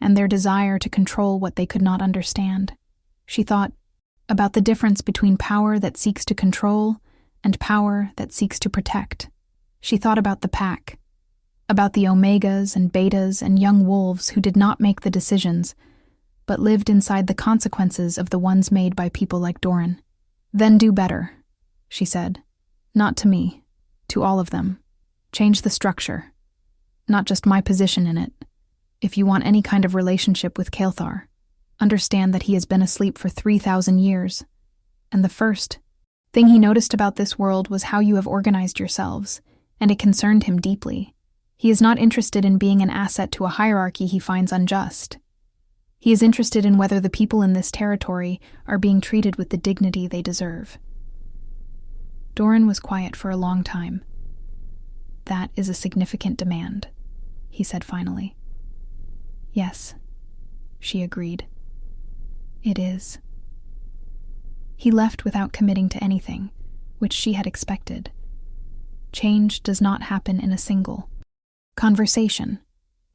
and their desire to control what they could not understand. She thought about the difference between power that seeks to control and power that seeks to protect. She thought about the pack, about the omegas and betas and young wolves who did not make the decisions, but lived inside the consequences of the ones made by people like Doran. "Then do better," she said. "Not to me, to all of them. Change the structure, not just my position in it. If you want any kind of relationship with Kelthar, understand that he has been asleep for 3,000 years, and the first thing he noticed about this world was how you have organized yourselves, and it concerned him deeply. He is not interested in being an asset to a hierarchy he finds unjust. He is interested in whether the people in this territory are being treated with the dignity they deserve." Doran was quiet for a long time. "That is a significant demand," he said finally. "Yes," she agreed. "It is." He left without committing to anything, which she had expected. Change does not happen in a single conversation.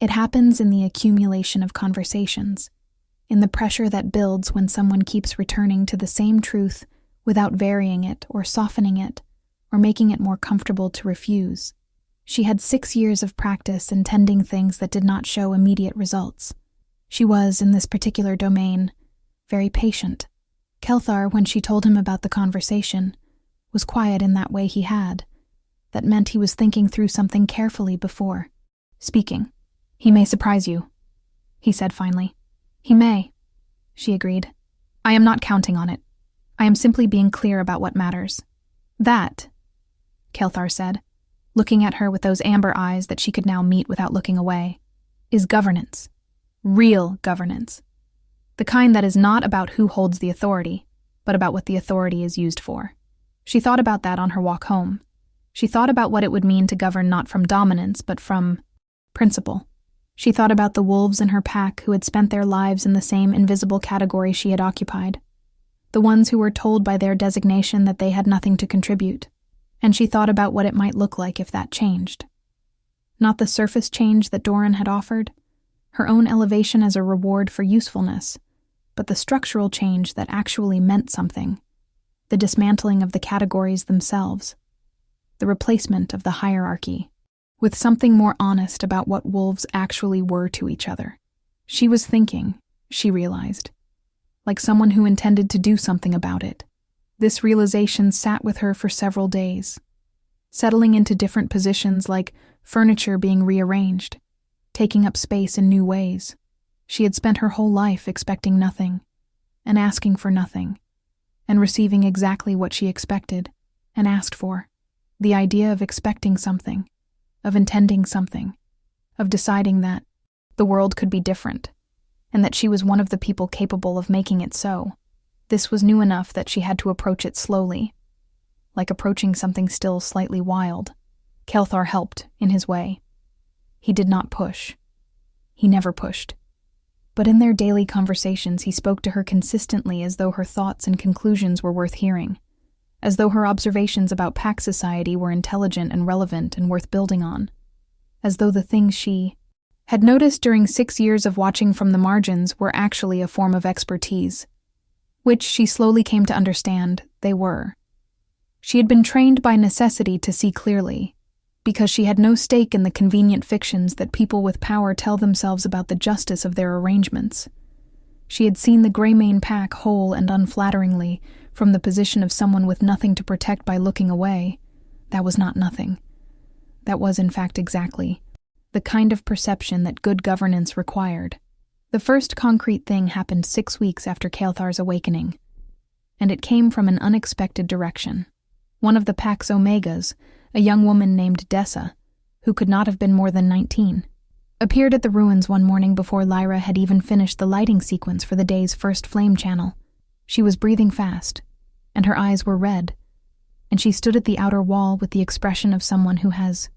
It happens in the accumulation of conversations, in the pressure that builds when someone keeps returning to the same truth without varying it or softening it or making it more comfortable to refuse. She had 6 years of practice in tending things that did not show immediate results. She was, in this particular domain, very patient. Kelthar, when she told him about the conversation, was quiet in that way he had. That meant he was thinking through something carefully before speaking. "He may surprise you," he said finally. "He may," she agreed. "I am not counting on it. I am simply being clear about what matters." "That," Kelthar said, looking at her with those amber eyes that she could now meet without looking away, "is governance. Real governance. The kind that is not about who holds the authority, but about what the authority is used for." She thought about that on her walk home. She thought about what it would mean to govern not from dominance, but from principle. She thought about the wolves in her pack who had spent their lives in the same invisible category she had occupied, the ones who were told by their designation that they had nothing to contribute, and she thought about what it might look like if that changed. Not the surface change that Doran had offered, her own elevation as a reward for usefulness, but the structural change that actually meant something, the dismantling of the categories themselves, the replacement of the hierarchy, with something more honest about what wolves actually were to each other. She was thinking, she realized, like someone who intended to do something about it. This realization sat with her for several days, settling into different positions like furniture being rearranged, taking up space in new ways. She had spent her whole life expecting nothing, and asking for nothing, and receiving exactly what she expected and asked for. The idea of expecting something, of intending something, of deciding that the world could be different, and that she was one of the people capable of making it so. This was new enough that she had to approach it slowly, like approaching something still slightly wild. Kelthar helped, in his way. He did not push. He never pushed. But in their daily conversations he spoke to her consistently as though her thoughts and conclusions were worth hearing, as though her observations about pack society were intelligent and relevant and worth building on, as though the things she had noticed during 6 years of watching from the margins were actually a form of expertise, which she slowly came to understand they were. She had been trained by necessity to see clearly, because she had no stake in the convenient fictions that people with power tell themselves about the justice of their arrangements. She had seen the Greymane pack whole and unflatteringly from the position of someone with nothing to protect by looking away, That was not nothing. That was, in fact, exactly the kind of perception that good governance required. The first concrete thing happened 6 weeks after Kael'thar's awakening, and it came from an unexpected direction. One of the Pax Omegas, a young woman named Dessa, who could not have been more than 19, appeared at the ruins one morning before Lyra had even finished the lighting sequence for the day's first flame channel. She was breathing fast, and her eyes were red, and she stood at the outer wall with the expression of someone who has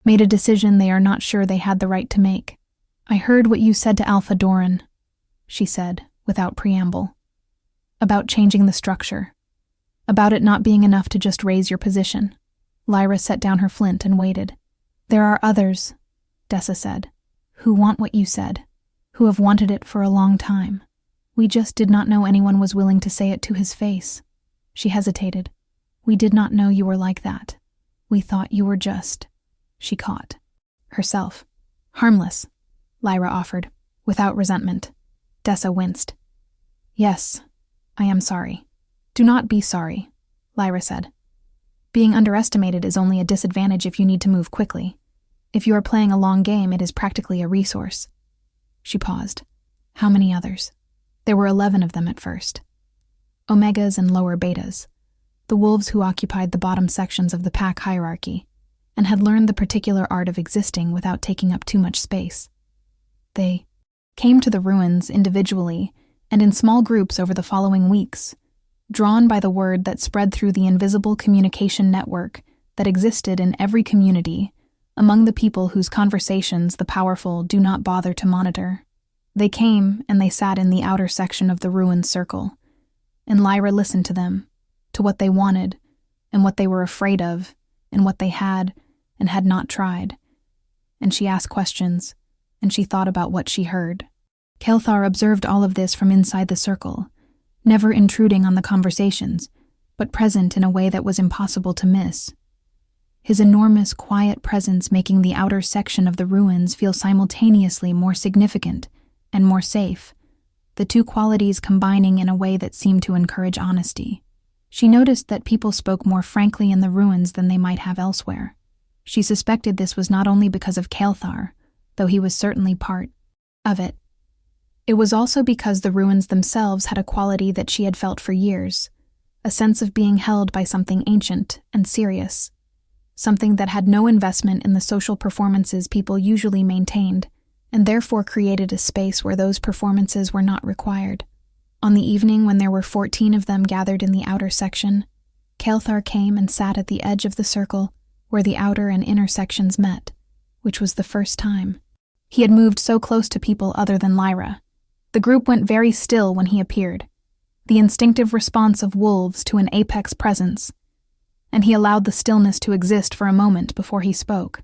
made a decision they are not sure they had the right to make. "I heard what you said to Alpha Doran," she said, without preamble. "About changing the structure. About it not being enough to just raise your position." Lyra set down her flint and waited. "There are others," Dessa said, "who want what you said, who have wanted it for a long time. We just did not know anyone was willing to say it to his face." She hesitated. "We did not know you were like that. We thought you were just..." She caught herself. "Harmless," Lyra offered, without resentment. Dessa winced. "Yes, I am sorry." "Do not be sorry," Lyra said. "Being underestimated is only a disadvantage if you need to move quickly. If you are playing a long game, it is practically a resource." She paused. "How many others?" There were 11 of them at first. Omegas and lower betas, the wolves who occupied the bottom sections of the pack hierarchy, and had learned the particular art of existing without taking up too much space. They came to the ruins individually and in small groups over the following weeks, drawn by the word that spread through the invisible communication network that existed in every community among the people whose conversations the powerful do not bother to monitor. They came and they sat in the outer section of the ruins circle, and Lyra listened to them, to what they wanted, and what they were afraid of, and what they had and had not tried. And she asked questions, and she thought about what she heard. Kael'thar observed all of this from inside the circle, never intruding on the conversations, but present in a way that was impossible to miss. His enormous, quiet presence making the outer section of the ruins feel simultaneously more significant and more safe, the two qualities combining in a way that seemed to encourage honesty. She noticed that people spoke more frankly in the ruins than they might have elsewhere. She suspected this was not only because of Kael'thar, though he was certainly part of it. It was also because the ruins themselves had a quality that she had felt for years, a sense of being held by something ancient and serious, something that had no investment in the social performances people usually maintained, and therefore created a space where those performances were not required. On the evening when there were 14 of them gathered in the outer section, Kael'thar came and sat at the edge of the circle where the outer and inner sections met, which was the first time. He had moved so close to people other than Lyra. The group went very still when he appeared, the instinctive response of wolves to an apex presence, and he allowed the stillness to exist for a moment before he spoke.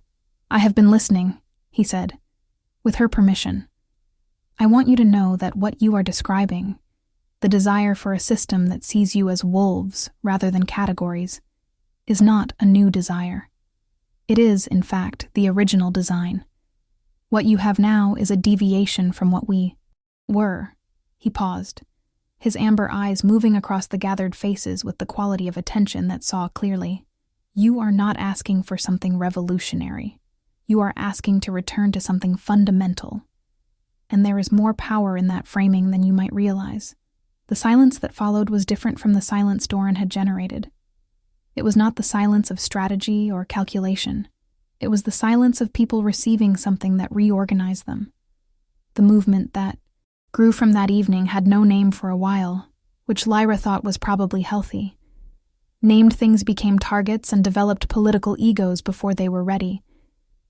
"I have been listening," he said, "with her permission. I want you to know that what you are describing, the desire for a system that sees you as wolves rather than categories, is not a new desire. It is, in fact, the original design. What you have now is a deviation from what we were." He paused, his amber eyes moving across the gathered faces with the quality of attention that saw clearly. "You are not asking for something revolutionary. You are asking to return to something fundamental. And there is more power in that framing than you might realize." The silence that followed was different from the silence Doran had generated. It was not the silence of strategy or calculation. It was the silence of people receiving something that reorganized them. The movement that grew from that evening had no name for a while, which Lyra thought was probably healthy. Named things became targets and developed political egos before they were ready,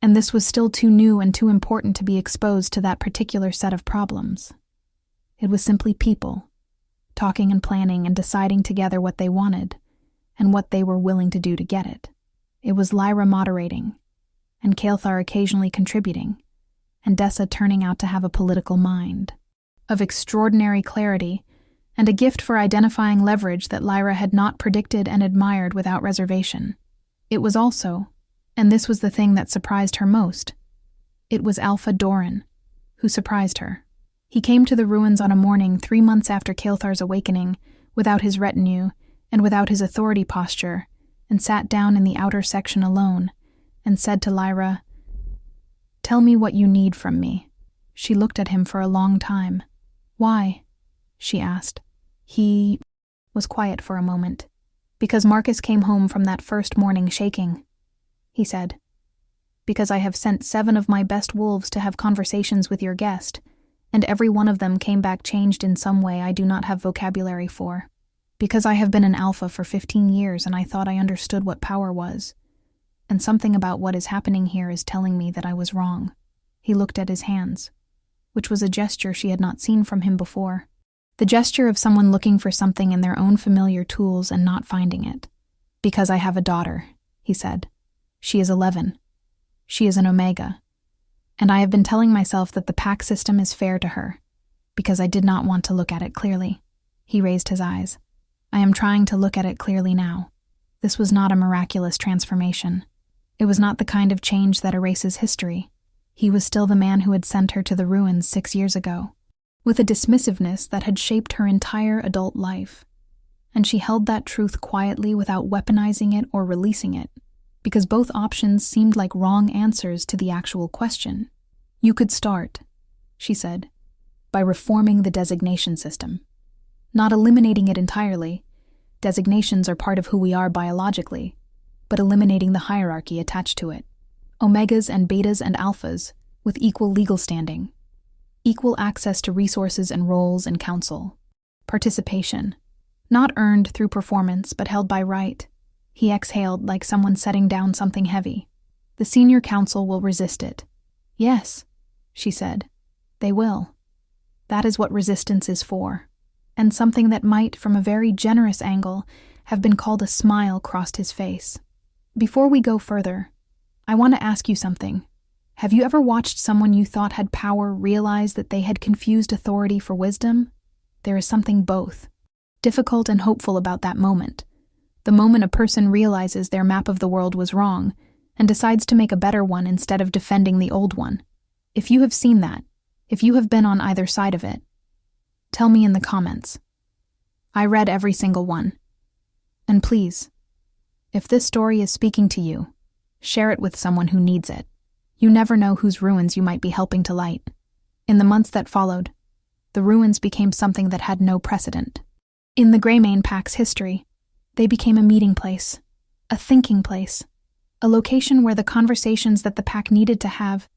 and this was still too new and too important to be exposed to that particular set of problems. It was simply people, talking and planning and deciding together what they wanted, and what they were willing to do to get it. It was Lyra moderating, and Kael'thar occasionally contributing, and Dessa turning out to have a political mind, of extraordinary clarity, and a gift for identifying leverage that Lyra had not predicted and admired without reservation. It was also, and this was the thing that surprised her most, it was Alpha Doran who surprised her. He came to the ruins on a morning 3 months after Kael'thar's awakening, without his retinue, and without his authority posture, and sat down in the outer section alone, and said to Lyra, "Tell me what you need from me." She looked at him for a long time. "Why?" she asked. He was quiet for a moment. "Because Marcus came home from that first morning shaking," he said. "Because I have sent 7 of my best wolves to have conversations with your guest, and every one of them came back changed in some way I do not have vocabulary for. Because I have been an alpha for 15 years and I thought I understood what power was. And something about what is happening here is telling me that I was wrong." He looked at his hands, which was a gesture she had not seen from him before. The gesture of someone looking for something in their own familiar tools and not finding it. "Because I have a daughter," he said. "She is 11. She is an Omega. And I have been telling myself that the pack system is fair to her, because I did not want to look at it clearly." He raised his eyes. "I am trying to look at it clearly now. This was not a miraculous transformation. It was not the kind of change that erases history. He was still the man who had sent her to the ruins 6 years ago, with a dismissiveness that had shaped her entire adult life. And she held that truth quietly without weaponizing it or releasing it, because both options seemed like wrong answers to the actual question. "You could start," she said, "by reforming the designation system. Not eliminating it entirely. Designations are part of who we are biologically, but eliminating the hierarchy attached to it. Omegas and betas and alphas, with equal legal standing. Equal access to resources and roles in council. Participation. Not earned through performance, but held by right." He exhaled like someone setting down something heavy. "The senior council will resist it." "Yes," she said. "They will. That is what resistance is for." And something that might, from a very generous angle, have been called a smile crossed his face. "Before we go further, I want to ask you something. Have you ever watched someone you thought had power realize that they had confused authority for wisdom? There is something both difficult and hopeful about that moment. The moment a person realizes their map of the world was wrong and decides to make a better one instead of defending the old one. If you have seen that, if you have been on either side of it, tell me in the comments. I read every single one. And please, if this story is speaking to you, share it with someone who needs it. You never know whose ruins you might be helping to light. In the months that followed, the ruins became something that had no precedent. In the Greymane Pack's history, they became a meeting place, a thinking place, a location where the conversations that the pack needed to have,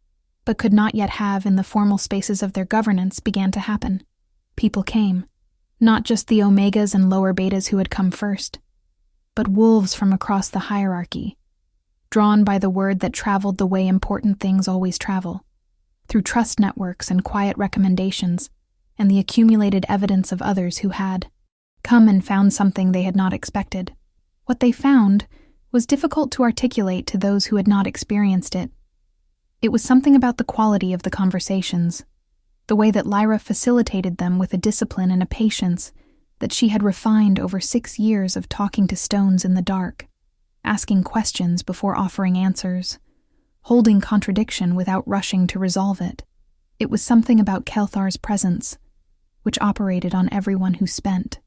but could not yet have in the formal spaces of their governance, began to happen. People came, not just the Omegas and lower betas who had come first, but wolves from across the hierarchy, drawn by the word that traveled the way important things always travel, through trust networks and quiet recommendations, and the accumulated evidence of others who had come and found something they had not expected. What they found was difficult to articulate to those who had not experienced it. It was something about the quality of the conversations, the way that Lyra facilitated them with a discipline and a patience that she had refined over 6 years of talking to stones in the dark, asking questions before offering answers, holding contradiction without rushing to resolve it. It was something about Kelthar's presence, which operated on everyone who spent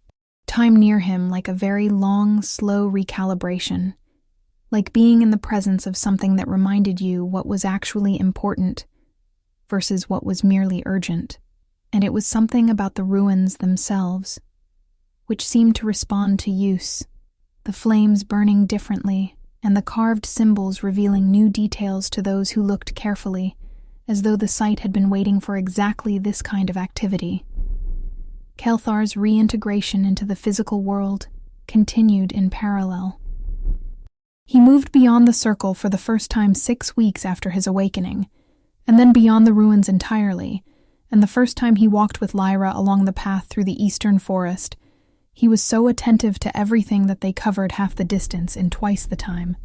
time near him like a very long, slow recalibration, like being in the presence of something that reminded you what was actually important versus what was merely urgent. And it was something about the ruins themselves, which seemed to respond to use, the flames burning differently, and the carved symbols revealing new details to those who looked carefully, as though the site had been waiting for exactly this kind of activity. Kelthar's reintegration into the physical world continued in parallel. He moved beyond the circle for the first time 6 weeks after his awakening, and then beyond the ruins entirely, and the first time he walked with Lyra along the path through the eastern forest, he was so attentive to everything that they covered half the distance in twice the time,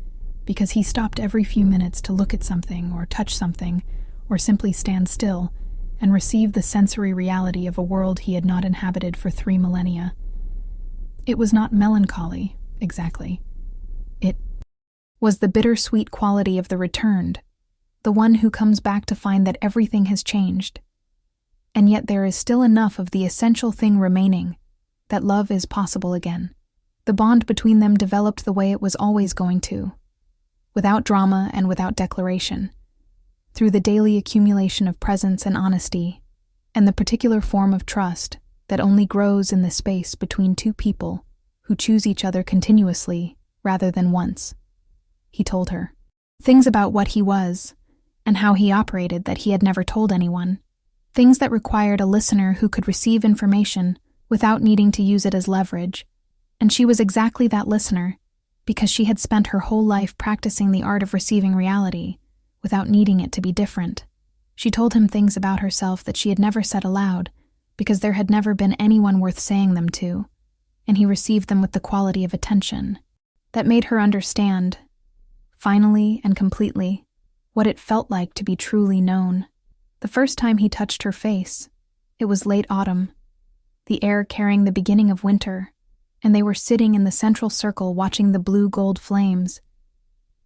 because he stopped every few minutes to look at something or touch something, or simply stand still, and receive the sensory reality of a world he had not inhabited for 3 millennia. It was not melancholy, exactly. It was the bittersweet quality of the returned, the one who comes back to find that everything has changed. And yet there is still enough of the essential thing remaining, that love is possible again, The bond between them developed the way it was always going to, without drama and without declaration, through the daily accumulation of presence and honesty, and the particular form of trust that only grows in the space between two people who choose each other continuously rather than once. He told her things about what he was and how he operated that he had never told anyone, things that required a listener who could receive information without needing to use it as leverage, and she was exactly that listener because she had spent her whole life practicing the art of receiving reality without needing it to be different. She told him things about herself that she had never said aloud because there had never been anyone worth saying them to, and he received them with the quality of attention that made her understand, finally and completely, what it felt like to be truly known. The first time he touched her face, it was late autumn, the air carrying the beginning of winter, and they were sitting in the central circle watching the blue-gold flames.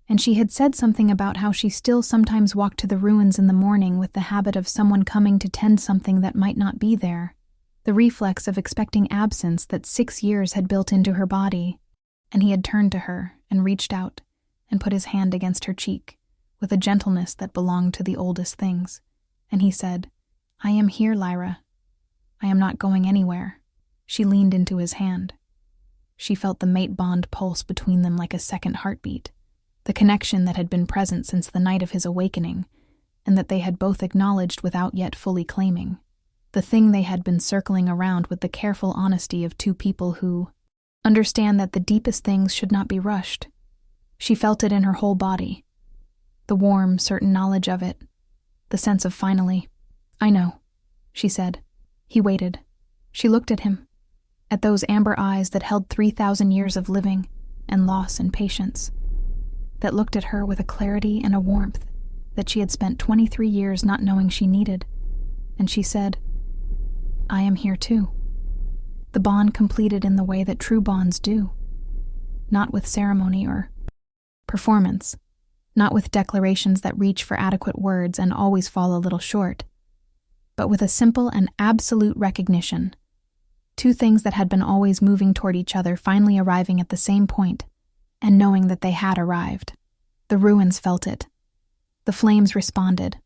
And she had said something about how she still sometimes walked to the ruins in the morning with the habit of someone coming to tend something that might not be there, the reflex of expecting absence that 6 years had built into her body. And he had turned to her and reached out and put his hand against her cheek with a gentleness that belonged to the oldest things. And he said, "I am here, Lyra. I am not going anywhere." She leaned into his hand. She felt the mate bond pulse between them like a second heartbeat, the connection that had been present since the night of his awakening, and that they had both acknowledged without yet fully claiming, the thing they had been circling around with the careful honesty of two people who understand that the deepest things should not be rushed. She felt it in her whole body, the warm, certain knowledge of it, the sense of finally, "I know," she said. He waited. She looked at him, at those amber eyes that held 3,000 years of living and loss and patience, that looked at her with a clarity and a warmth that she had spent 23 years not knowing she needed. And she said, "I am here too." The bond completed in the way that true bonds do, not with ceremony or performance, not with declarations that reach for adequate words and always fall a little short, but with a simple and absolute recognition. Two things that had been always moving toward each other finally arriving at the same point, and knowing that they had arrived. The ruins felt it. The flames responded,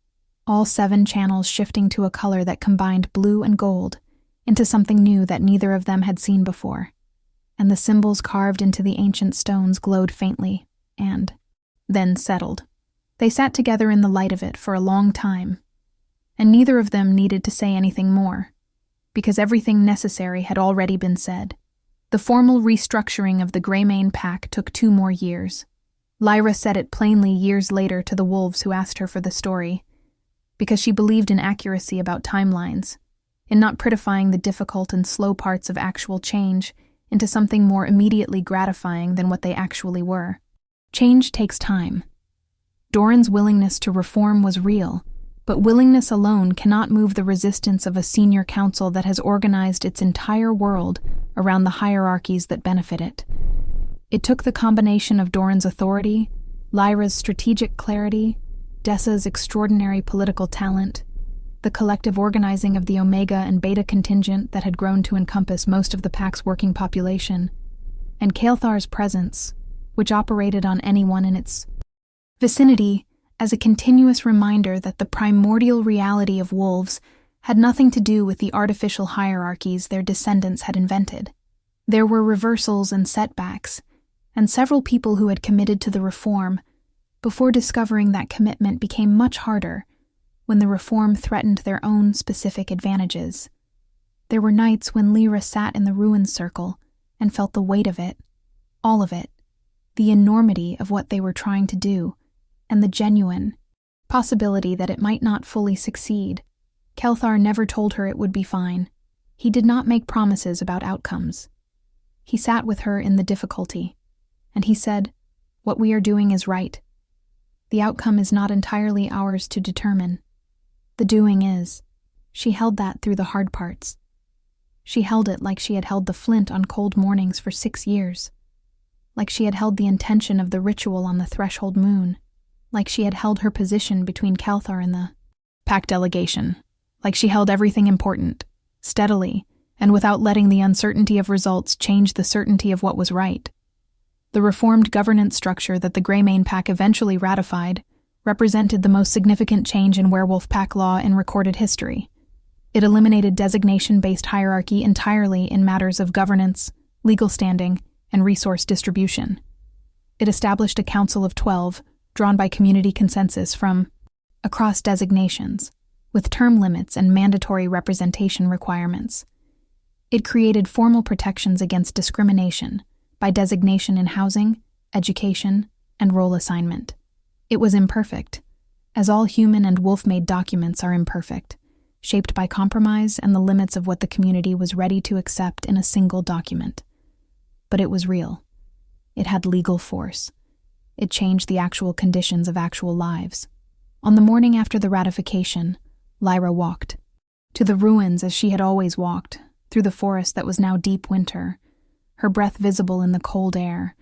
all 7 channels shifting to a color that combined blue and gold into something new that neither of them had seen before, and the symbols carved into the ancient stones glowed faintly, and then settled. They sat together in the light of it for a long time, and neither of them needed to say anything more, because everything necessary had already been said. The formal restructuring of the Greymane pack took 2 more years. Lyra said it plainly years later to the wolves who asked her for the story, because she believed in accuracy about timelines, in not prettifying the difficult and slow parts of actual change into something more immediately gratifying than what they actually were. Change takes time. Doran's willingness to reform was real, but willingness alone cannot move the resistance of a senior council that has organized its entire world around the hierarchies that benefit it. It took the combination of Doran's authority, Lyra's strategic clarity, Dessa's extraordinary political talent, the collective organizing of the Omega and Beta contingent that had grown to encompass most of the pack's working population, and Kael'thar's presence, which operated on anyone in its vicinity as a continuous reminder that the primordial reality of wolves had nothing to do with the artificial hierarchies their descendants had invented. There were reversals and setbacks, and several people who had committed to the reform before discovering that commitment became much harder when the reform threatened their own specific advantages. There were nights when Lyra sat in the ruins circle and felt the weight of it, all of it, the enormity of what they were trying to do, and the genuine possibility that it might not fully succeed. Kael'thar never told her it would be fine. He did not make promises about outcomes. He sat with her in the difficulty, and he said, "What we are doing is right. The outcome is not entirely ours to determine. The doing is." She held that through the hard parts. She held it like she had held the flint on cold mornings for 6 years, like she had held the intention of the ritual on the threshold moon, like she had held her position between Kael'thar and the pack delegation, like she held everything important, steadily, and without letting the uncertainty of results change the certainty of what was right. The reformed governance structure that the Greymane Pack eventually ratified represented the most significant change in werewolf pack law in recorded history. It eliminated designation-based hierarchy entirely in matters of governance, legal standing, and resource distribution. It established a council of 12, drawn by community consensus from across designations, with term limits and mandatory representation requirements. It created formal protections against discrimination by designation in housing, education, and role assignment. It was imperfect, as all human and wolf-made documents are imperfect, shaped by compromise and the limits of what the community was ready to accept in a single document. But it was real. It had legal force. It changed the actual conditions of actual lives. On the morning after the ratification, Lyra walked to the ruins as she had always walked, through the forest that was now deep winter, her breath visible in the cold air,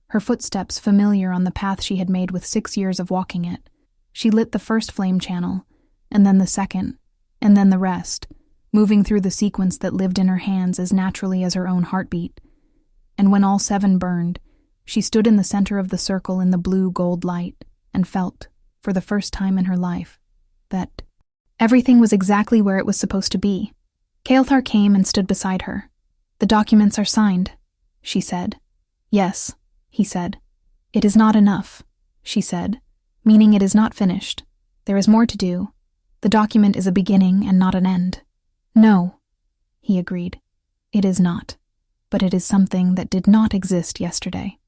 her footsteps familiar on the path she had made with 6 years of walking it. She lit the first flame channel, and then the second, and then the rest, moving through the sequence that lived in her hands as naturally as her own heartbeat. And when all 7 burned, she stood in the center of the circle in the blue-gold light and felt, for the first time in her life, that everything was exactly where it was supposed to be. Kael'thar came and stood beside her. "The documents are signed," she said. "Yes," he said. "It is not enough," she said, "meaning it is not finished. There is more to do. The document is a beginning and not an end." "No," he agreed. "It is not. But it is something that did not exist yesterday.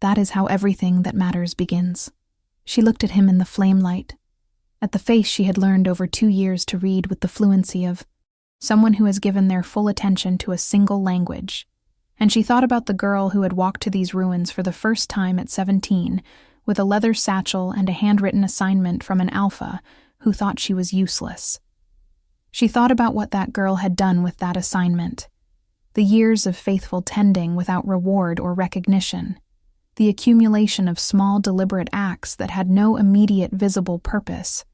That is how everything that matters begins." She looked at him in the flame light, at the face she had learned over 2 years to read with the fluency of someone who has given their full attention to a single language. And she thought about the girl who had walked to these ruins for the first time at 17, with a leather satchel and a handwritten assignment from an alpha who thought she was useless. She thought about what that girl had done with that assignment. The years of faithful tending without reward or recognition. The accumulation of small deliberate acts that had no immediate visible purpose,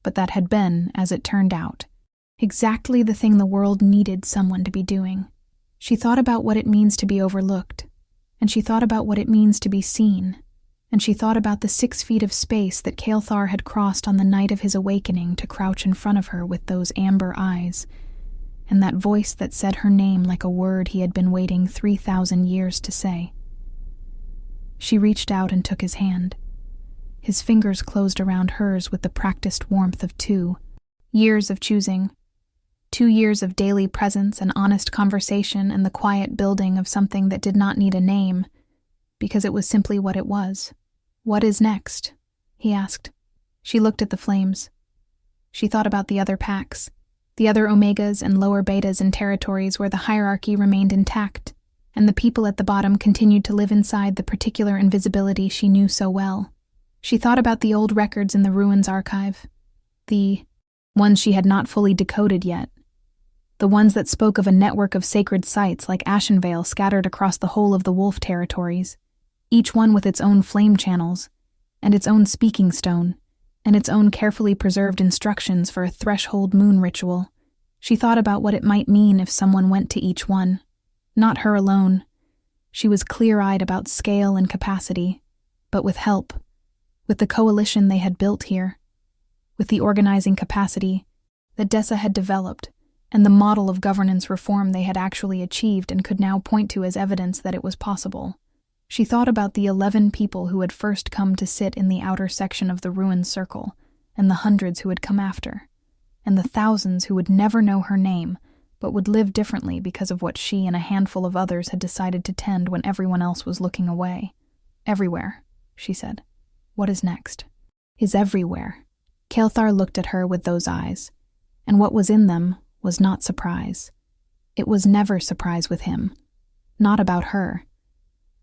but that had been, as it turned out, exactly the thing the world needed someone to be doing. She thought about what it means to be overlooked, and she thought about what it means to be seen, and she thought about the 6 feet of space that Kael'thar had crossed on the night of his awakening to crouch in front of her with those amber eyes, and that voice that said her name like a word he had been waiting 3,000 years to say. She reached out and took his hand. His fingers closed around hers with the practiced warmth of 2 years of choosing. 2 years of daily presence and honest conversation and the quiet building of something that did not need a name, because it was simply what it was. "What is next?" he asked. She looked at the flames. She thought about the other packs, the other omegas and lower betas in territories where the hierarchy remained intact, and the people at the bottom continued to live inside the particular invisibility she knew so well. She thought about the old records in the ruins archive, the ones she had not fully decoded yet, the ones that spoke of a network of sacred sites like Ashenvale scattered across the whole of the wolf territories, each one with its own flame channels, and its own speaking stone, and its own carefully preserved instructions for a threshold moon ritual. She thought about what it might mean if someone went to each one. Not her alone. She was clear-eyed about scale and capacity, but with help, with the coalition they had built here, with the organizing capacity that Dessa had developed, and the model of governance reform they had actually achieved and could now point to as evidence that it was possible. She thought about the 11 people who had first come to sit in the outer section of the ruined circle, and the hundreds who had come after, and the thousands who would never know her name, but would live differently because of what she and a handful of others had decided to tend when everyone else was looking away. "Everywhere," she said. "What is next?" "Is everywhere." Kael'thar looked at her with those eyes, and what was in them was not surprise. It was never surprise with him. Not about her.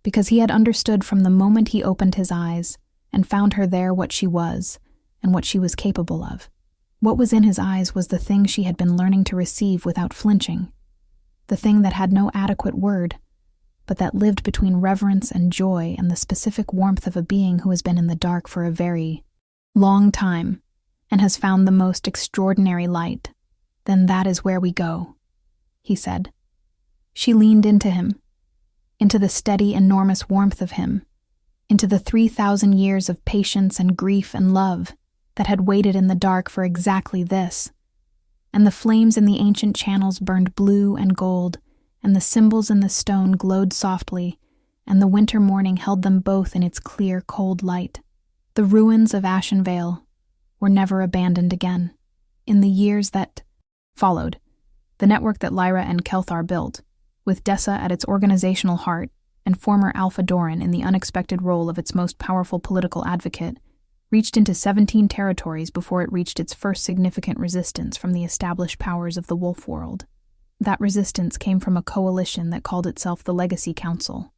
Because he had understood from the moment he opened his eyes and found her there what she was and what she was capable of. What was in his eyes was the thing she had been learning to receive without flinching, the thing that had no adequate word, but that lived between reverence and joy and the specific warmth of a being who has been in the dark for a very long time and has found the most extraordinary light. "Then that is where we go," he said. She leaned into him, into the steady, enormous warmth of him, into the 3,000 years of patience and grief and love that had waited in the dark for exactly this. And the flames in the ancient channels burned blue and gold, and the symbols in the stone glowed softly, and the winter morning held them both in its clear, cold light. The ruins of Ashenvale were never abandoned again. In the years that followed, the network that Lyra and Kelthar built, with Dessa at its organizational heart and former Alpha Doran in the unexpected role of its most powerful political advocate, reached into 17 territories before it reached its first significant resistance from the established powers of the Wolf World. That resistance came from a coalition that called itself the Legacy Council,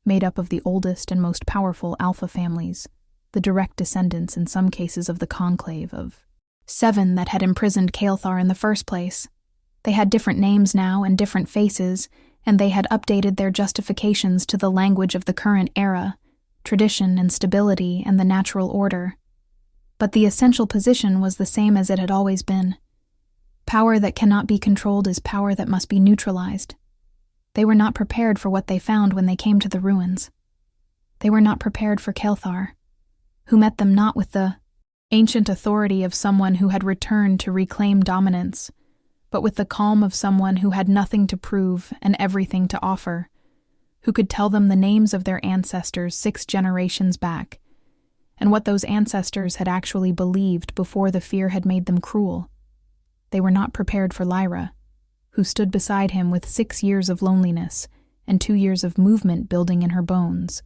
made up of the oldest and most powerful Alpha families, the direct descendants in some cases of the conclave of 7 that had imprisoned Kelthar in the first place. They had different names now and different faces, and they had updated their justifications to the language of the current era, tradition and stability and the natural order. But the essential position was the same as it had always been. Power that cannot be controlled is power that must be neutralized. They were not prepared for what they found when they came to the ruins. They were not prepared for Kelthar, who met them not with the ancient authority of someone who had returned to reclaim dominance, but with the calm of someone who had nothing to prove and everything to offer, who could tell them the names of their ancestors 6 generations back, and what those ancestors had actually believed before the fear had made them cruel. They were not prepared for Lyra, who stood beside him with 6 years of loneliness and 2 years of movement building in her bones,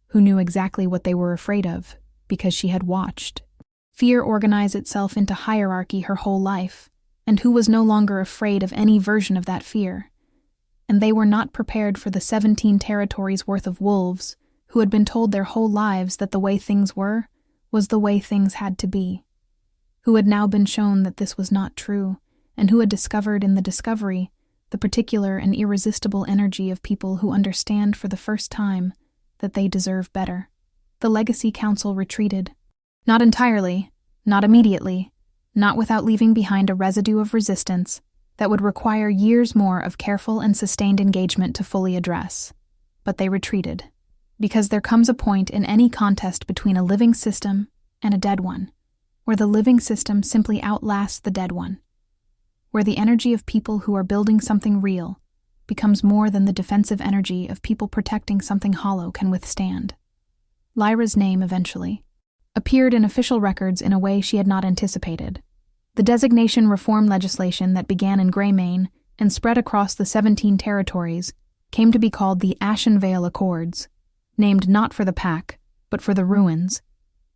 who knew exactly what they were afraid of, because she had watched fear organize itself into hierarchy her whole life, and who was no longer afraid of any version of that fear. And they were not prepared for the 17 territories worth of wolves who had been told their whole lives that the way things were was the way things had to be, who had now been shown that this was not true, and who had discovered in the discovery the particular and irresistible energy of people who understand for the first time that they deserve better. The Legacy Council retreated. Not entirely, not immediately, not without leaving behind a residue of resistance that would require years more of careful and sustained engagement to fully address. But they retreated, because there comes a point in any contest between a living system and a dead one, where the living system simply outlasts the dead one, where the energy of people who are building something real becomes more than the defensive energy of people protecting something hollow can withstand. Lyra's name eventually appeared in official records in a way she had not anticipated. The designation reform legislation that began in Greymane and spread across the 17 territories came to be called the Ashenvale Accords, named not for the pack, but for the ruins,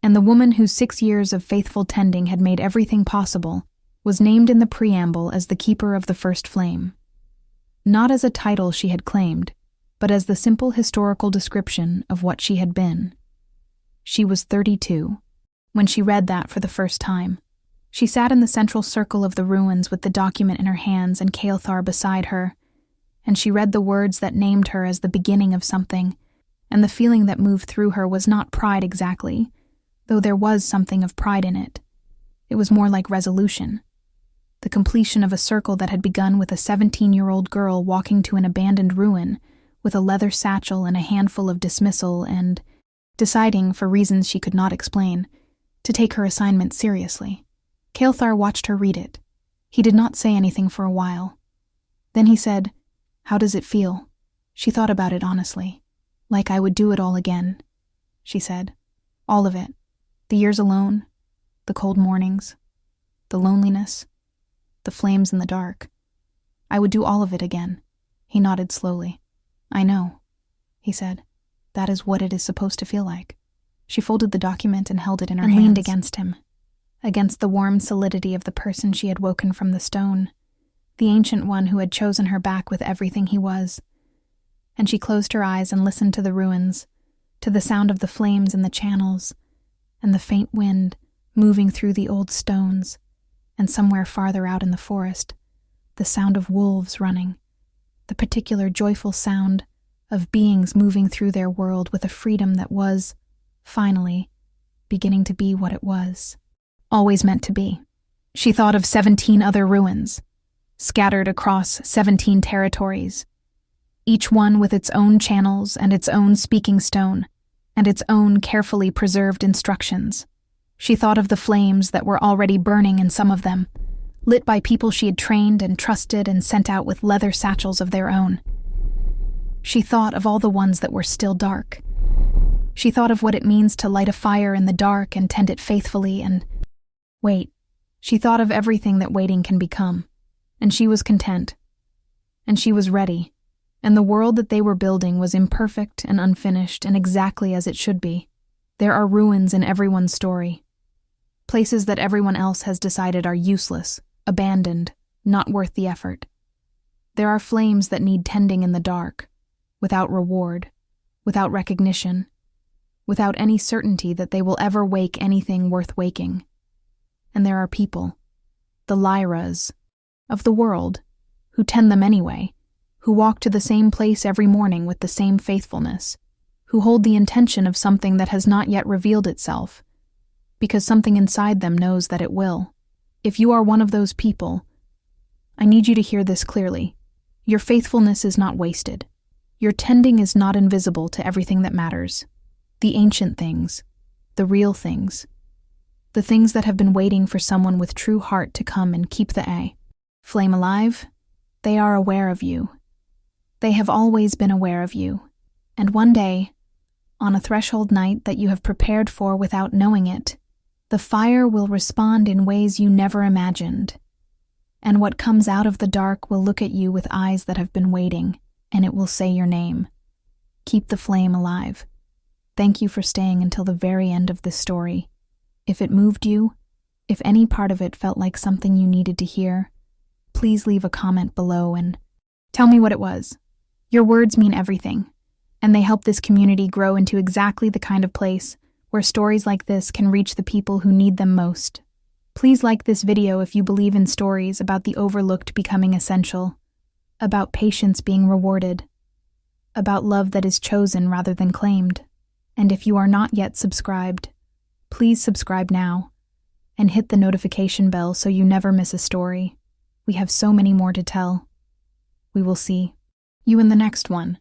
and the woman whose 6 years of faithful tending had made everything possible was named in the preamble as the keeper of the first flame. Not as a title she had claimed, but as the simple historical description of what she had been. She was 32 when she read that for the first time. She sat in the central circle of the ruins with the document in her hands and Kelthar beside her, and she read the words that named her as the beginning of something, and the feeling that moved through her was not pride exactly, though there was something of pride in it. It was more like resolution. The completion of a circle that had begun with a 17-year-old girl walking to an abandoned ruin with a leather satchel and a handful of dismissal and deciding, for reasons she could not explain, to take her assignment seriously. Kelthar watched her read it. He did not say anything for a while. Then he said, "How does it feel?" She thought about it honestly. "Like I would do it all again," she said. "All of it. The years alone, the cold mornings, the loneliness, the flames in the dark. I would do all of it again." He nodded slowly. "I know," he said. "That is what it is supposed to feel like." She folded the document and held it in her hands. And leaned against him, against the warm solidity of the person she had woken from the stone, the ancient one who had chosen her back with everything he was. And she closed her eyes and listened to the ruins, to the sound of the flames in the channels, and the faint wind moving through the old stones, and somewhere farther out in the forest, the sound of wolves running, the particular joyful sound of beings moving through their world with a freedom that was, finally, beginning to be what it was. Always meant to be. She thought of 17 other ruins, scattered across 17 territories, each one with its own channels and its own speaking stone, and its own carefully preserved instructions. She thought of the flames that were already burning in some of them, lit by people she had trained and trusted and sent out with leather satchels of their own. She thought of all the ones that were still dark. She thought of what it means to light a fire in the dark and tend it faithfully and... She thought of everything that waiting can become, and she was content. And she was ready, and the world that they were building was imperfect and unfinished and exactly as it should be. There are ruins in everyone's story. Places that everyone else has decided are useless, abandoned, not worth the effort. There are flames that need tending in the dark, without reward, without recognition, without any certainty that they will ever wake anything worth waking. And there are people, the Lyras, of the world, who tend them anyway, who walk to the same place every morning with the same faithfulness, who hold the intention of something that has not yet revealed itself, because something inside them knows that it will. If you are one of those people, I need you to hear this clearly. Your faithfulness is not wasted. Your tending is not invisible to everything that matters. The ancient things, the real things, the things that have been waiting for someone with true heart to come and keep the flame alive, they are aware of you. They have always been aware of you. And one day, on a threshold night that you have prepared for without knowing it, the fire will respond in ways you never imagined. And what comes out of the dark will look at you with eyes that have been waiting, and it will say your name. Keep the flame alive. Thank you for staying until the very end of this story. If it moved you, if any part of it felt like something you needed to hear, please leave a comment below and tell me what it was. Your words mean everything, and they help this community grow into exactly the kind of place where stories like this can reach the people who need them most. Please like this video if you believe in stories about the overlooked becoming essential, about patience being rewarded, about love that is chosen rather than claimed. And if you are not yet subscribed, please subscribe now and hit the notification bell so you never miss a story. We have so many more to tell. We will see you in the next one.